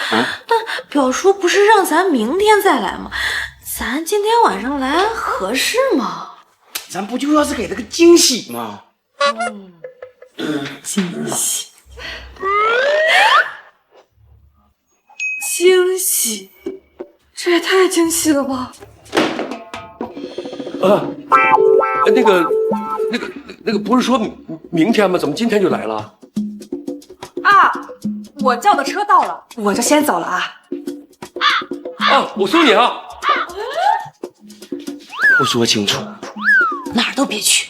那表叔不是让咱明天再来吗？咱今天晚上来合适吗？咱不就要是给他个惊喜吗？惊喜，惊喜，这也太惊喜了吧！那个不是说明天吗？怎么今天就来了？啊，我叫的车到了，我就先走了啊。我送你啊！我说清楚，哪儿都别去。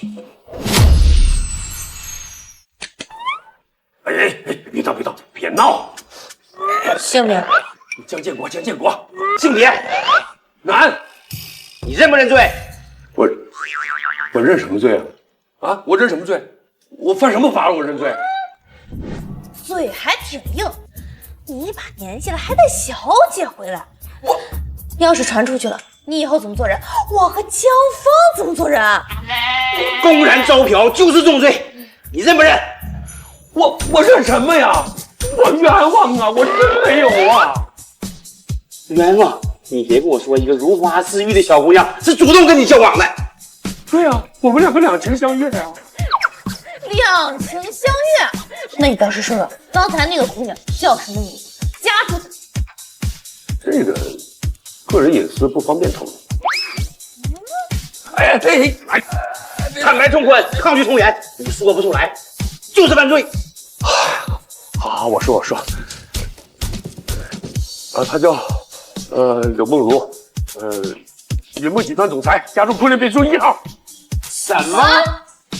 哎，别闹，别闹！姓名？江建国，性别男。你认不认罪？我认什么罪啊？我认什么罪？我犯什么法了？我认罪？嘴还挺硬，你一把年纪了还带小姐回来，要是传出去了，你以后怎么做人？我和江峰怎么做人？公然招嫖就是重罪，你认不认？我认什么呀？我冤枉啊！我真没有啊！冤枉？你别跟我说一个如花似玉的小姑娘是主动跟你交往的。对啊，我们两个两情相悦啊。两情相悦？那你倒是说说，刚才那个姑娘叫什么名字？家住哪？这个个人隐私不方便透露。坦白从宽，抗拒从严，你说不出来就是犯罪。好，我说，他叫柳梦如，云梦集团总裁，家住昆仑别墅1号。什么？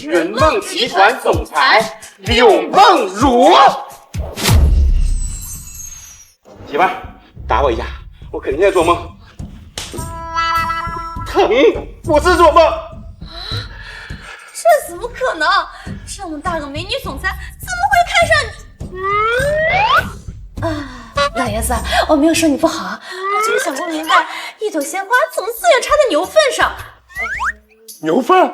云梦集团总裁柳梦如？媳妇儿，打我一下，我肯定在做梦。疼，不是做梦。这怎么可能？这么大个美女总裁，怎么会看上你？老爷子，我没有说你不好，我就是想不明白，一朵鲜花怎么自愿插在牛粪上？牛粪？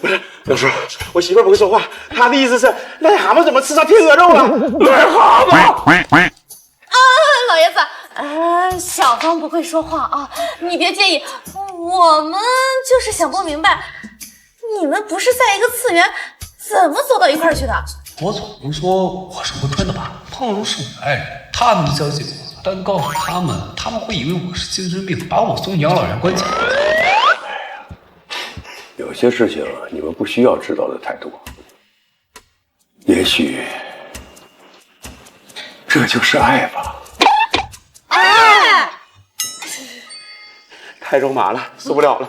不是，老叔，我媳妇儿不会说话，她的意思是癞蛤蟆怎么吃上天鹅肉了？癞蛤蟆！老爷子，小芳不会说话啊，你别介意，我们就是想不明白，你们不是在一个次元，怎么走到一块儿去的？我总不说我是混的吧？梦如是我爱人，他们相信我，但告诉他们，他们会以为我是精神病，把我送养老院关起来。有些事情你们不需要知道的太多，也许这就是爱吧。爱？太肉麻了，受不了了，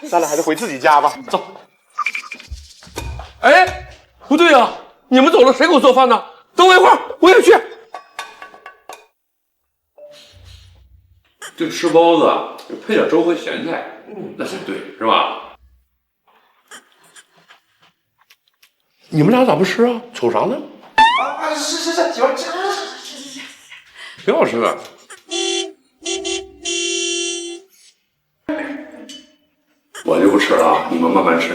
咱俩还是回自己家吧。走。哎，不对呀，你们走了，谁给我做饭呢？等我一会儿，我也去。这吃包子配点粥和咸菜，那才对，是吧？你们俩咋不吃啊？瞅啥呢？是，媳妇儿，吃。挺好吃的。我就不吃了，你们慢慢吃。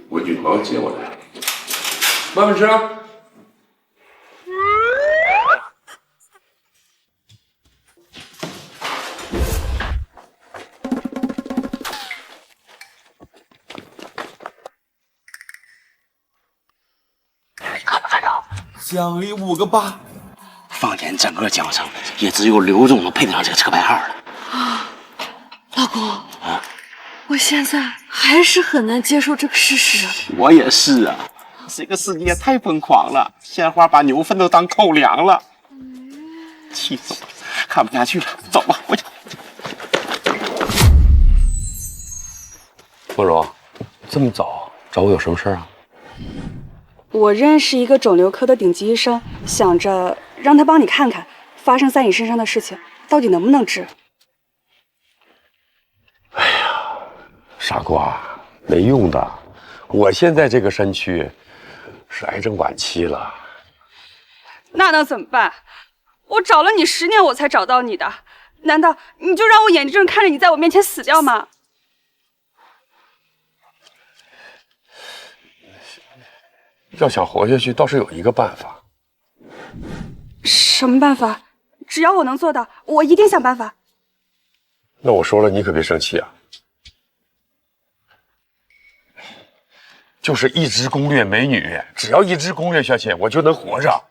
我女朋友接我来了，慢慢吃啊。看着，奖励5个8，放眼整个江城，也只有刘总能配得上这个车牌号了。老公，我现在还是很难接受这个事实。我也是啊，这个世界太疯狂了，鲜花把牛粪都当口粮了，气死我了，看不下去了，走吧，回去。梦柔，这么早找我有什么事啊？我认识一个肿瘤科的顶级医生，想着让他帮你看看，发生在你身上的事情到底能不能治。傻瓜，没用的。我现在这个身躯是癌症晚期了。那能怎么办？我找了你10年，我才找到你的。难道你就让我眼睁睁看着你在我面前死掉吗？要想活下去，倒是有一个办法。什么办法？只要我能做到，我一定想办法。那我说了，你可别生气啊。就是一直攻略美女，只要一直攻略下去，我就能活着。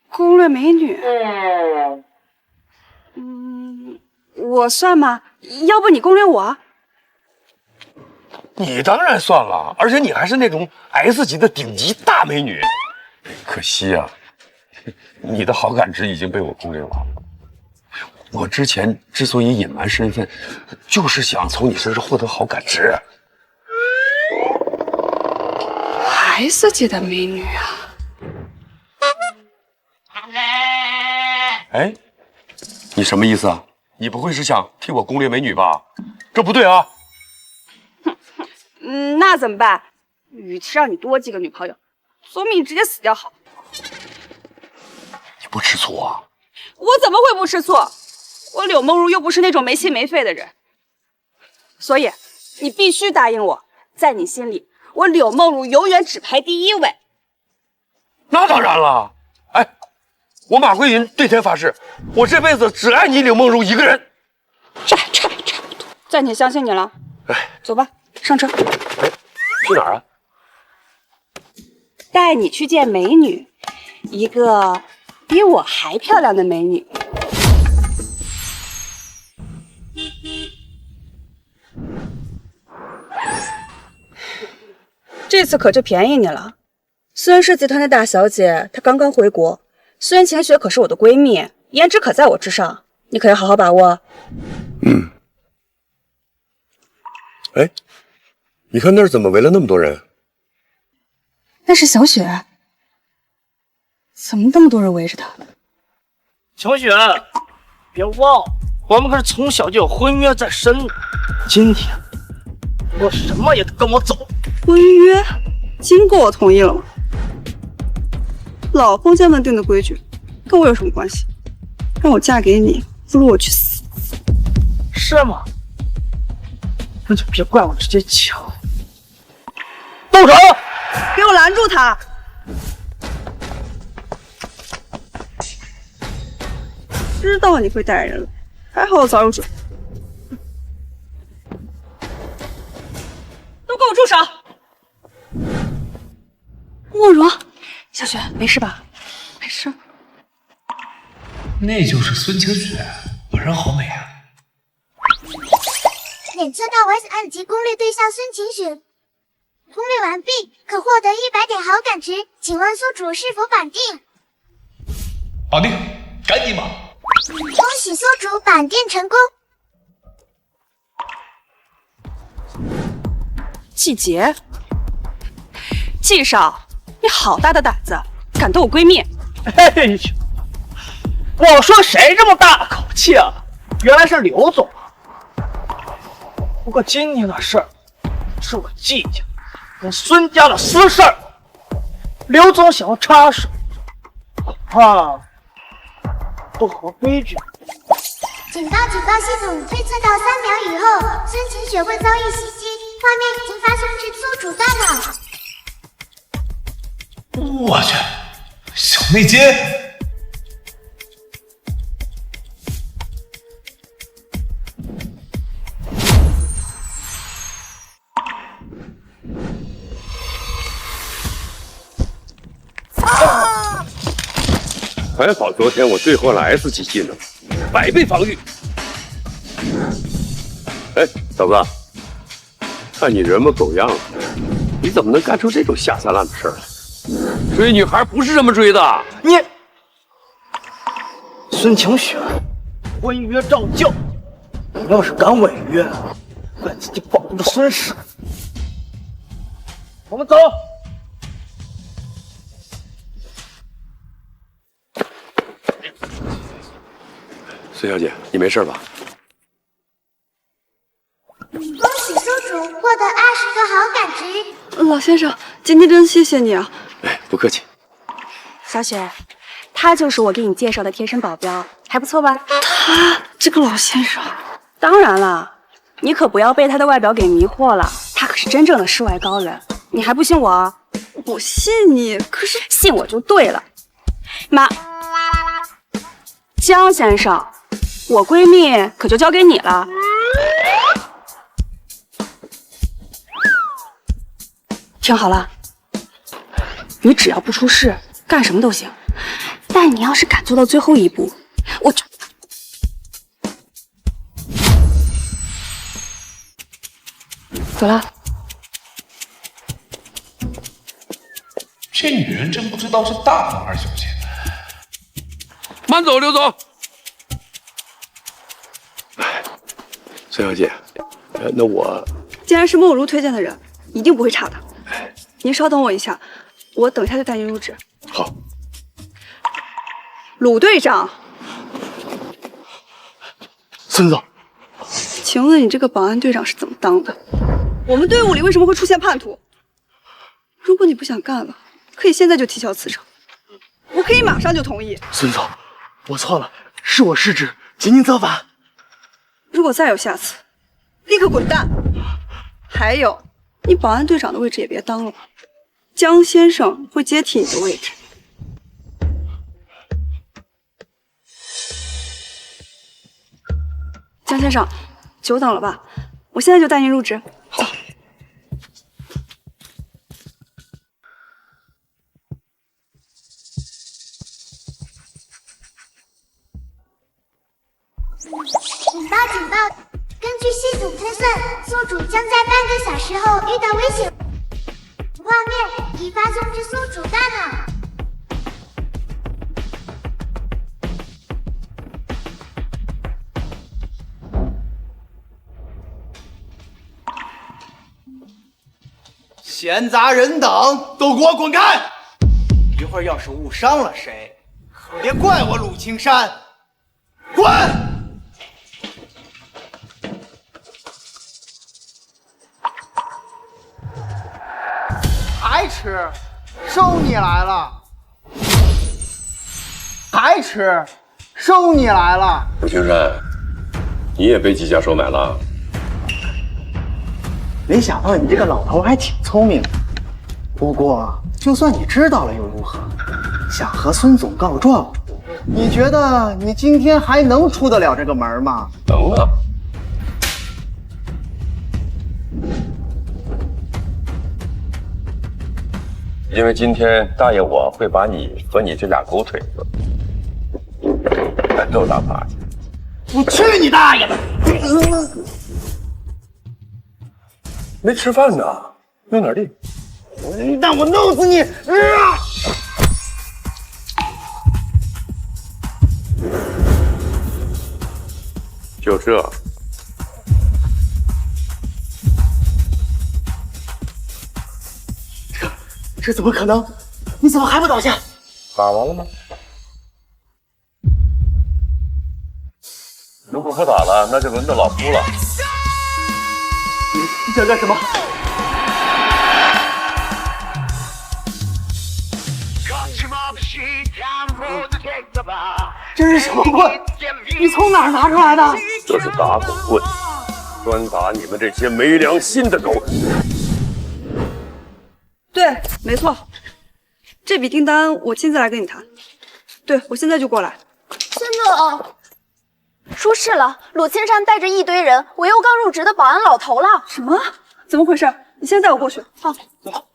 攻略美女？我算吗？要不你攻略我？你当然算了，而且你还是那种 S 级的顶级大美女。可惜啊，你的好感值已经被我攻略完了。我之前之所以隐瞒身份，就是想从你身上获得好感值。S 级的美女啊！哎，你什么意思啊？你不会是想替我攻略美女吧？这不对啊！那怎么办？与其让你多几个女朋友，总比你直接死掉好。你不吃醋啊？我怎么会不吃醋？我柳梦如又不是那种没心没肺的人，所以你必须答应我，在你心里，我柳梦如永远只排第1位。那当然了，哎，我马桂云对天发誓，我这辈子只爱你柳梦如一个人。这还差不多，暂且相信你了。哎，走吧，上车。哎，去哪儿啊？带你去见美女，一个比我还漂亮的美女。这次可就便宜你了。虽然是集团的大小姐，她刚刚回国，虽然晴雪可是我的闺蜜，颜值可在我之上，你可要好好把握。哎，你看那儿怎么围了那么多人？那是小雪，怎么那么多人围着她？晴雪，别忘了，我们可是从小就有婚约在身。今天我什么也得跟我走。婚约经过我同意了吗？老封建们定的规矩，跟我有什么关系？让我嫁给你，不如我去死。是吗？那就别怪我直接抢。动手！给我拦住他！知道你会带人了，还好我早有准备。都给我住手！慕容，小雪，没事吧？没事。那就是孙晴雪，果然好美啊！检测到 S 级攻略对象孙晴雪，攻略完毕，可获得100点好感值，请问宿主是否绑定？绑定，赶紧吧！恭喜宿主绑定成功。季节，季少，你好大的胆子，敢动我闺蜜！哎呦，我说谁这么大口气啊？原来是刘总啊！不过今天的事儿是我季家跟孙家的私事儿，刘总想要插手，恐怕不合规矩。警告！系统推测到3秒以后，孙晴雪会遭遇袭击，画面已经发送至宿主大脑。我去，小内奸！还好昨天我兑换了 S 级技能，100倍防御。哎，小子，看你人模狗样的，你怎么能干出这种下三滥的事儿来？追女孩不是这么追的。你，孙晴雪，婚约照旧，你要是敢违约，怪自己保不住孙氏。我们走。孙小姐，你没事吧？恭喜宿主获得20个好感值。老先生，今天真谢谢你啊！哎，不客气。小雪，他就是我给你介绍的贴身保镖，还不错吧？他这个老先生，当然了，你可不要被他的外表给迷惑了，他可是真正的世外高人，你还不信我啊？我信你，可是信我就对了。妈，江先生，我闺蜜可就交给你了。听好了，你只要不出事，干什么都行。但你要是敢做到最后一步，我就……走了。这女人真不知道是大方还是小气。慢走，刘总。孙小姐，那我既然是梦如推荐的人，一定不会差的。您稍等我一下，我等一下就带您入职。好。鲁队长，孙总，请问你这个保安队长是怎么当的？我们队伍里为什么会出现叛徒？如果你不想干了，可以现在就提交辞呈，我可以马上就同意。孙总，我错了，是我失职，请您责罚。如果再有下次，立刻滚蛋！还有，你保安队长的位置也别当了，江先生会接替你的位置。江先生，久等了吧？我现在就带您入职。好。警报！警报！根据系统推算，宿主将在半个小时后遇到危险画面，已发送至宿主大脑。闲杂人等，都给我滚开！一会儿要是误伤了谁，可别怪我鲁青山。滚！还吃？收你来了！还吃？收你来了！鲁青山，你也被季家收买了？没想到你这个老头还挺聪明的。不过，就算你知道了又如何？想和孙总告状，你觉得你今天还能出得了这个门吗？能啊！因为今天大爷我会把你和你这俩狗腿子全都打趴下。我去你大爷的！没吃饭呢，用点力。让我弄死你！就这。这怎么可能？你怎么还不倒下？打完了吗？如果不打了，那就轮到老夫了。你想干什么？这是什么棍？你从哪儿拿出来的？这是打狗棍，专打你们这些没良心的狗。对，没错，这笔订单我亲自来跟你谈。对，我现在就过来。孙总，出事了！鲁青山带着一堆人围殴刚入职的保安老头了。什么？怎么回事？你先带我过去。好，走。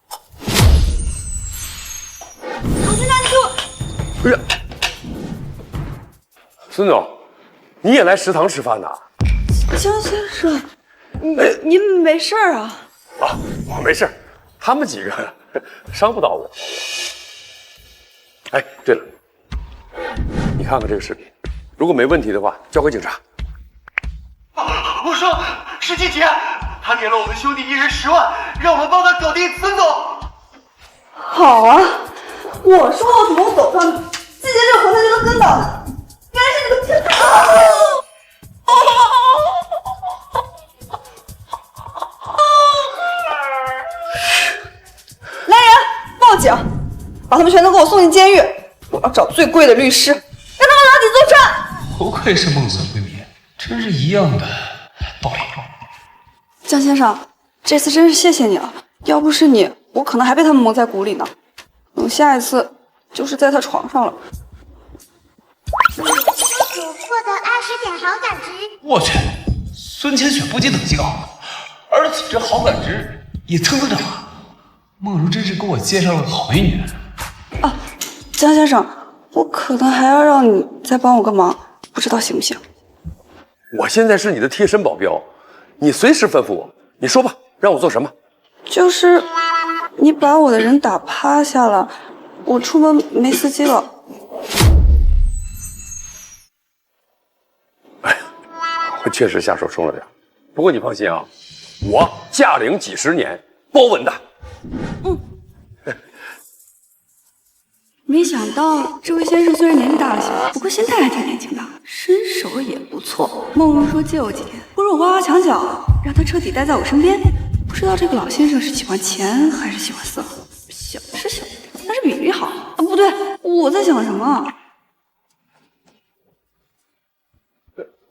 鲁青山，你给我！孙总，你也来食堂吃饭呐？江先生，您没事啊？啊，我没事，他们几个伤不到我。哎，对了，你看看这个视频，如果没问题的话，交给警察。我说是季姐，她给了我们兄弟一人10万，让我们帮他搞定孙总。好啊，我说我怎么走上季姐这个混蛋就能跟到的，原来是你个天才！来人，报警，把他们全都给我送进监狱！我要找最贵的律师，让他们牢底坐穿。不愧是梦泽闺蜜，真是一样的道理。江先生，这次真是谢谢你了，要不是你，我可能还被他们蒙在鼓里呢。等下一次就是在他床上了。公主获得20点好感值。我去，孙千雪不仅等级高，而且这好感值也蹭蹭涨啊！梦如真是给我介绍了个好美女。啊，江先生，我可能还要让你再帮我个忙，不知道行不行？我现在是你的贴身保镖，你随时吩咐我。你说吧，让我做什么？就是你把我的人打趴下了，我出门没司机了。我确实下手重了点，不过你放心啊，我驾龄几十年，包稳的。没想到这位先生虽然年纪大了些，不过心态还挺年轻的，身手也不错。梦如说借我几天，不如我挖挖墙脚，让他彻底待在我身边。不知道这个老先生是喜欢钱还是喜欢色？小是小，但是比例好啊！不对，我在想什么？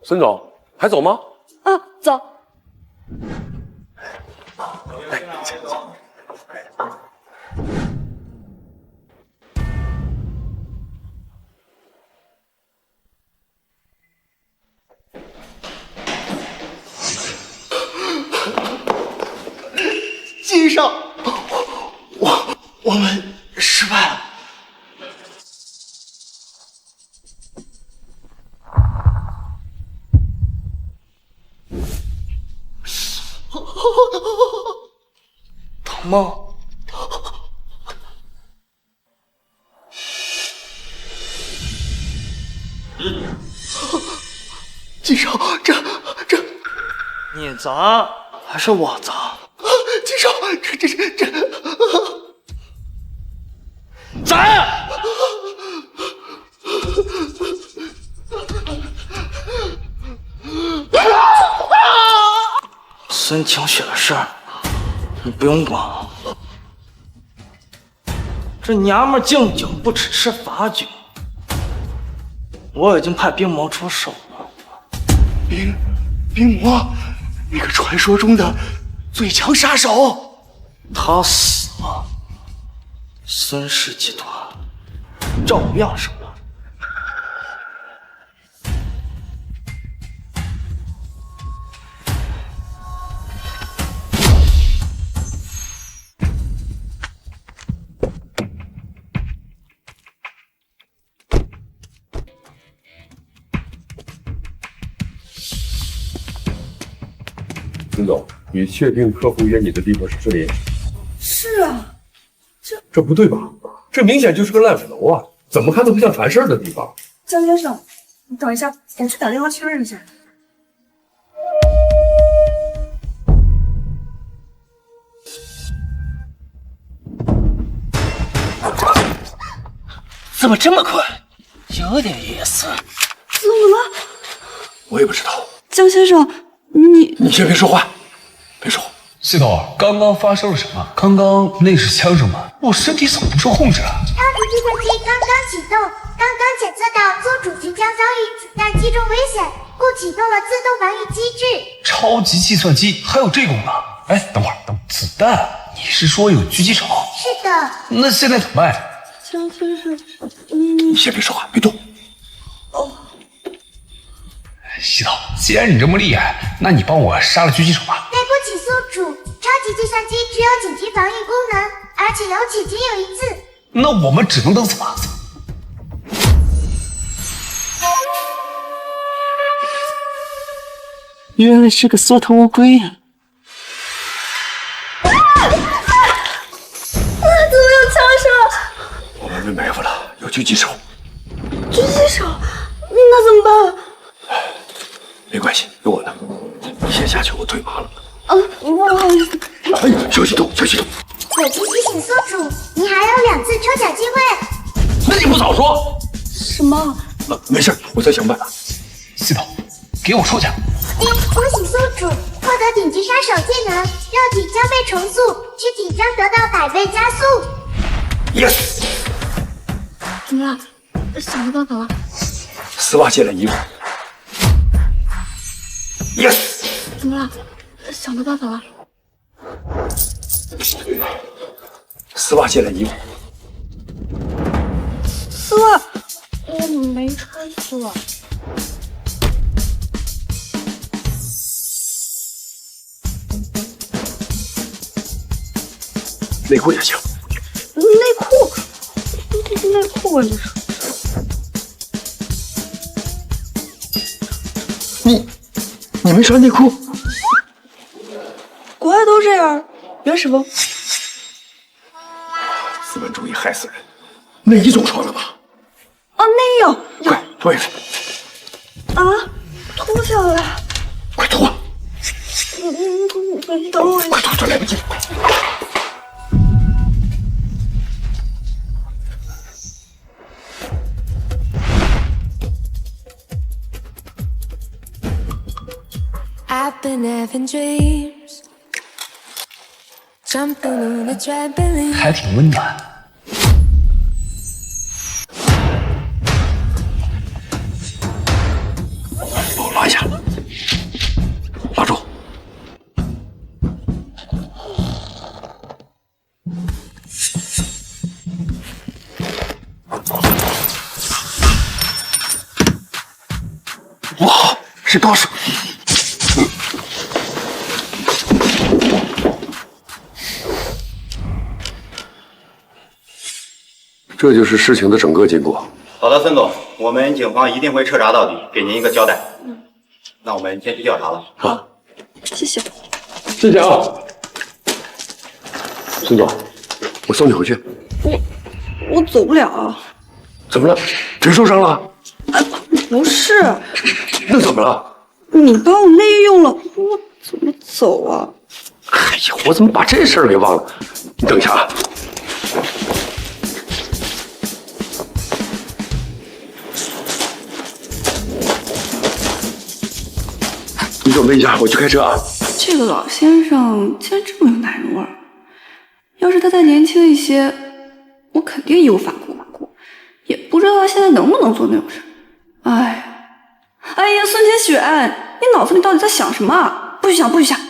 孙总还走吗？啊，走。金少，我们失败了。疼吗？金少，这你砸还是我砸？金少，这砸！孙清雪的事儿，你不用管。这娘们敬酒不吃吃罚酒，我已经派兵魔出手了。冰魔，那个传说中的最强杀手，他死了，孙氏集团照样胜了。孙总，你确定客户约你的地方是这里？是啊，这不对吧？这明显就是个烂尾楼啊！怎么看都不像传事的地方。江先生，你等一下，我去打电话确认一下。怎么这么快？有点意思。怎么了？我也不知道。江先生，你先别说话，别说话。系统，刚刚发生了什么？刚刚那是枪声吗？我身体怎么不受控制啊？超级计算机刚刚启动，刚刚检测到做主即将遭遇子弹击中危险，故启动了自动防御机制。超级计算机还有这功能？哎，等会儿，子弹？你是说有狙击手？是的。那现在怎么办？江先生，你先别说话，别动。系统，既然你这么厉害，那你帮我杀了狙击手吧。内部起诉主，超级计算机只有紧急防御功能，而且有起仅有一次。那我们只能等死了。原来是个缩头乌龟呀！怎么有枪声？我们被埋伏了，有狙击手。狙击手？那怎么办？没关系，有我呢。你先下去，我腿麻了。不好意思。哎，小心动，小心动。紧急提醒宿主，你还有2次抽奖机会。那你不早说？什么？没事，我再想办法。系统，给我抽奖。恭喜宿主获得顶级杀手技能，肉体将被重塑，躯体将得到100倍加速。Yes。怎么了？想到办法了？丝袜借了1万。Yes。怎么了？想到办法了？丝袜借来衣服。丝袜，我没穿丝袜。内裤也行。内裤问题是？你没穿内裤？国外都这样，原始风。资本主义害死人，内衣总穿了吧？哦，内衣有。快脱衣服！啊，脱下来。快脱！你等我一下。快脱，这来不及。I've been having dreams, jumping on a trampoline. 还挺温暖。帮我拉一下，拉住。哇，是高手！这就是事情的整个经过。好的，孙总，我们警方一定会彻查到底，给您一个交代。那我们先去调查了。好，谢谢。谢谢啊，孙总，我送你回去。我走不了。怎么了？腿受伤了？不是。那怎么了？你把我内衣用了，我怎么走啊？哎呀，我怎么把这事儿给忘了？你等一下啊。你准备一下，我去开车啊。这个老先生竟然这么有男人味儿，要是他再年轻一些，我肯定义无反顾。也不知道他现在能不能做那种事。哎呀，孙千雪，你脑子里到底在想什么啊？不许想，不许想！恭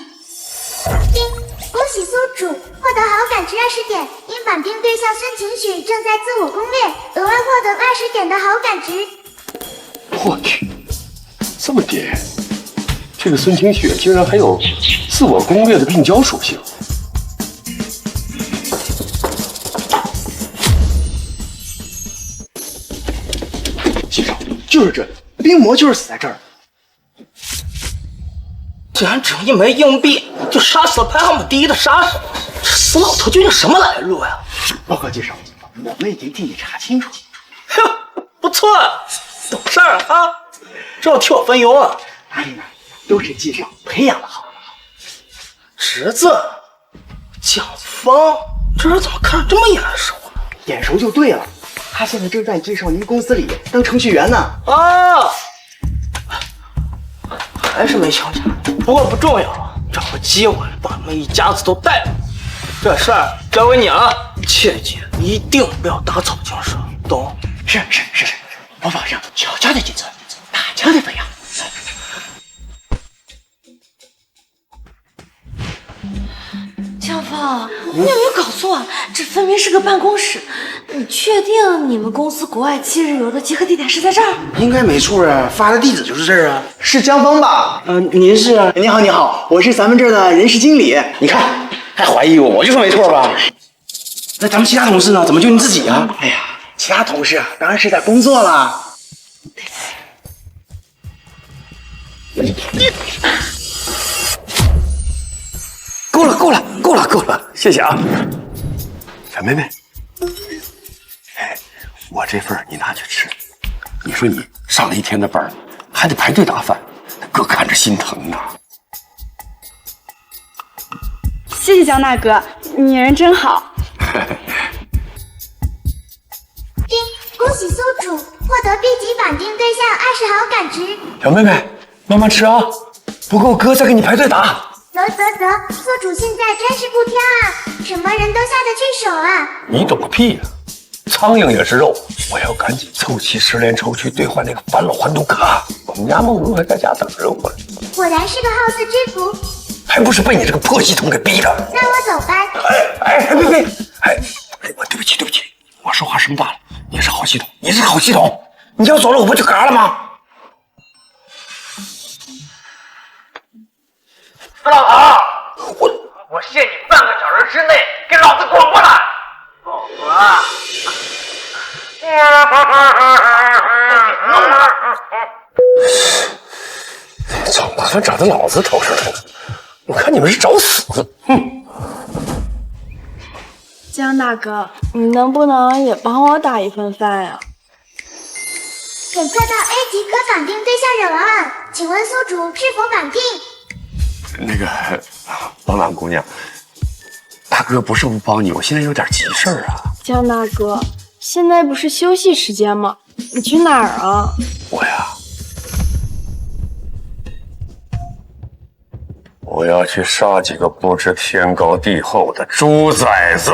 喜宿主获得好感值20点，因绑定对象孙晴雪正在自我攻略，额外获得20点的好感值。我去，这么点！这个孙晴雪竟然还有自我攻略的病娇属性。先生，就是这，病魔就是死在这儿。竟然只用一枚硬币就杀死了排行榜第1的杀手，这死老头究竟什么来路呀？报告介绍，我们已经替你查清楚。哟，不错，懂事儿啊，这要替我分忧啊。哎呀，都是介绍培养的好。侄子，蒋峰，这人怎么看着这么眼熟呢？眼熟就对了，他现在正在介绍您公司里当程序员呢。啊，还是没请假，不过不重要，找个机会把我们一家子都带了。这事儿交给你了，切记一定不要打草惊蛇，懂？是，我保证小家的谨遵，大家的培养。江峰，你有没有搞错啊？这分明是个办公室。你确定你们公司国外7日游的集合地点是在这儿？应该没错啊，发的地址就是这儿啊。是江峰吧？您是？你好，我是咱们这儿的人事经理。你看，还怀疑我，我就说没错吧？那咱们其他同事呢？怎么就你自己啊？哎呀，其他同事啊，当然是在工作了。够了，谢谢啊，小妹妹。哎，我这份你拿去吃。你说你上了一天的班，还得排队打饭，哥看着心疼呐。谢谢江大哥，你人真好。恭喜宿主获得 B 级绑定对象20好感值。小妹妹，慢慢吃啊，不够哥再给你排队打。啧，宿主现在真是不挑啊，什么人都下得去手啊。你懂个屁呀！苍蝇也是肉，我要赶紧凑齐10连筹去兑换那个返老还童卡。我们家梦露还在家等着我呢。果然是个好事之徒，还不是被你这个破系统给逼的。那我走吧。别！哎，我对不起，我说话声大了。你是好系统，你是好系统，你要走了我不就嘎了吗？死老头，我限你半个小时之内给老子滚过来！否则，怎么把饭长在老子头上了呢？我看你们是找死！哼！江大哥，你能不能也帮我打一份饭呀？检测到 A 级可绑定对象人案，请问宿主是否绑定？那个，帮忙姑娘，大哥不是不帮你，我现在有点急事儿啊。江大哥，现在不是休息时间吗？你去哪儿啊？我要去杀几个不知天高地厚的猪崽子。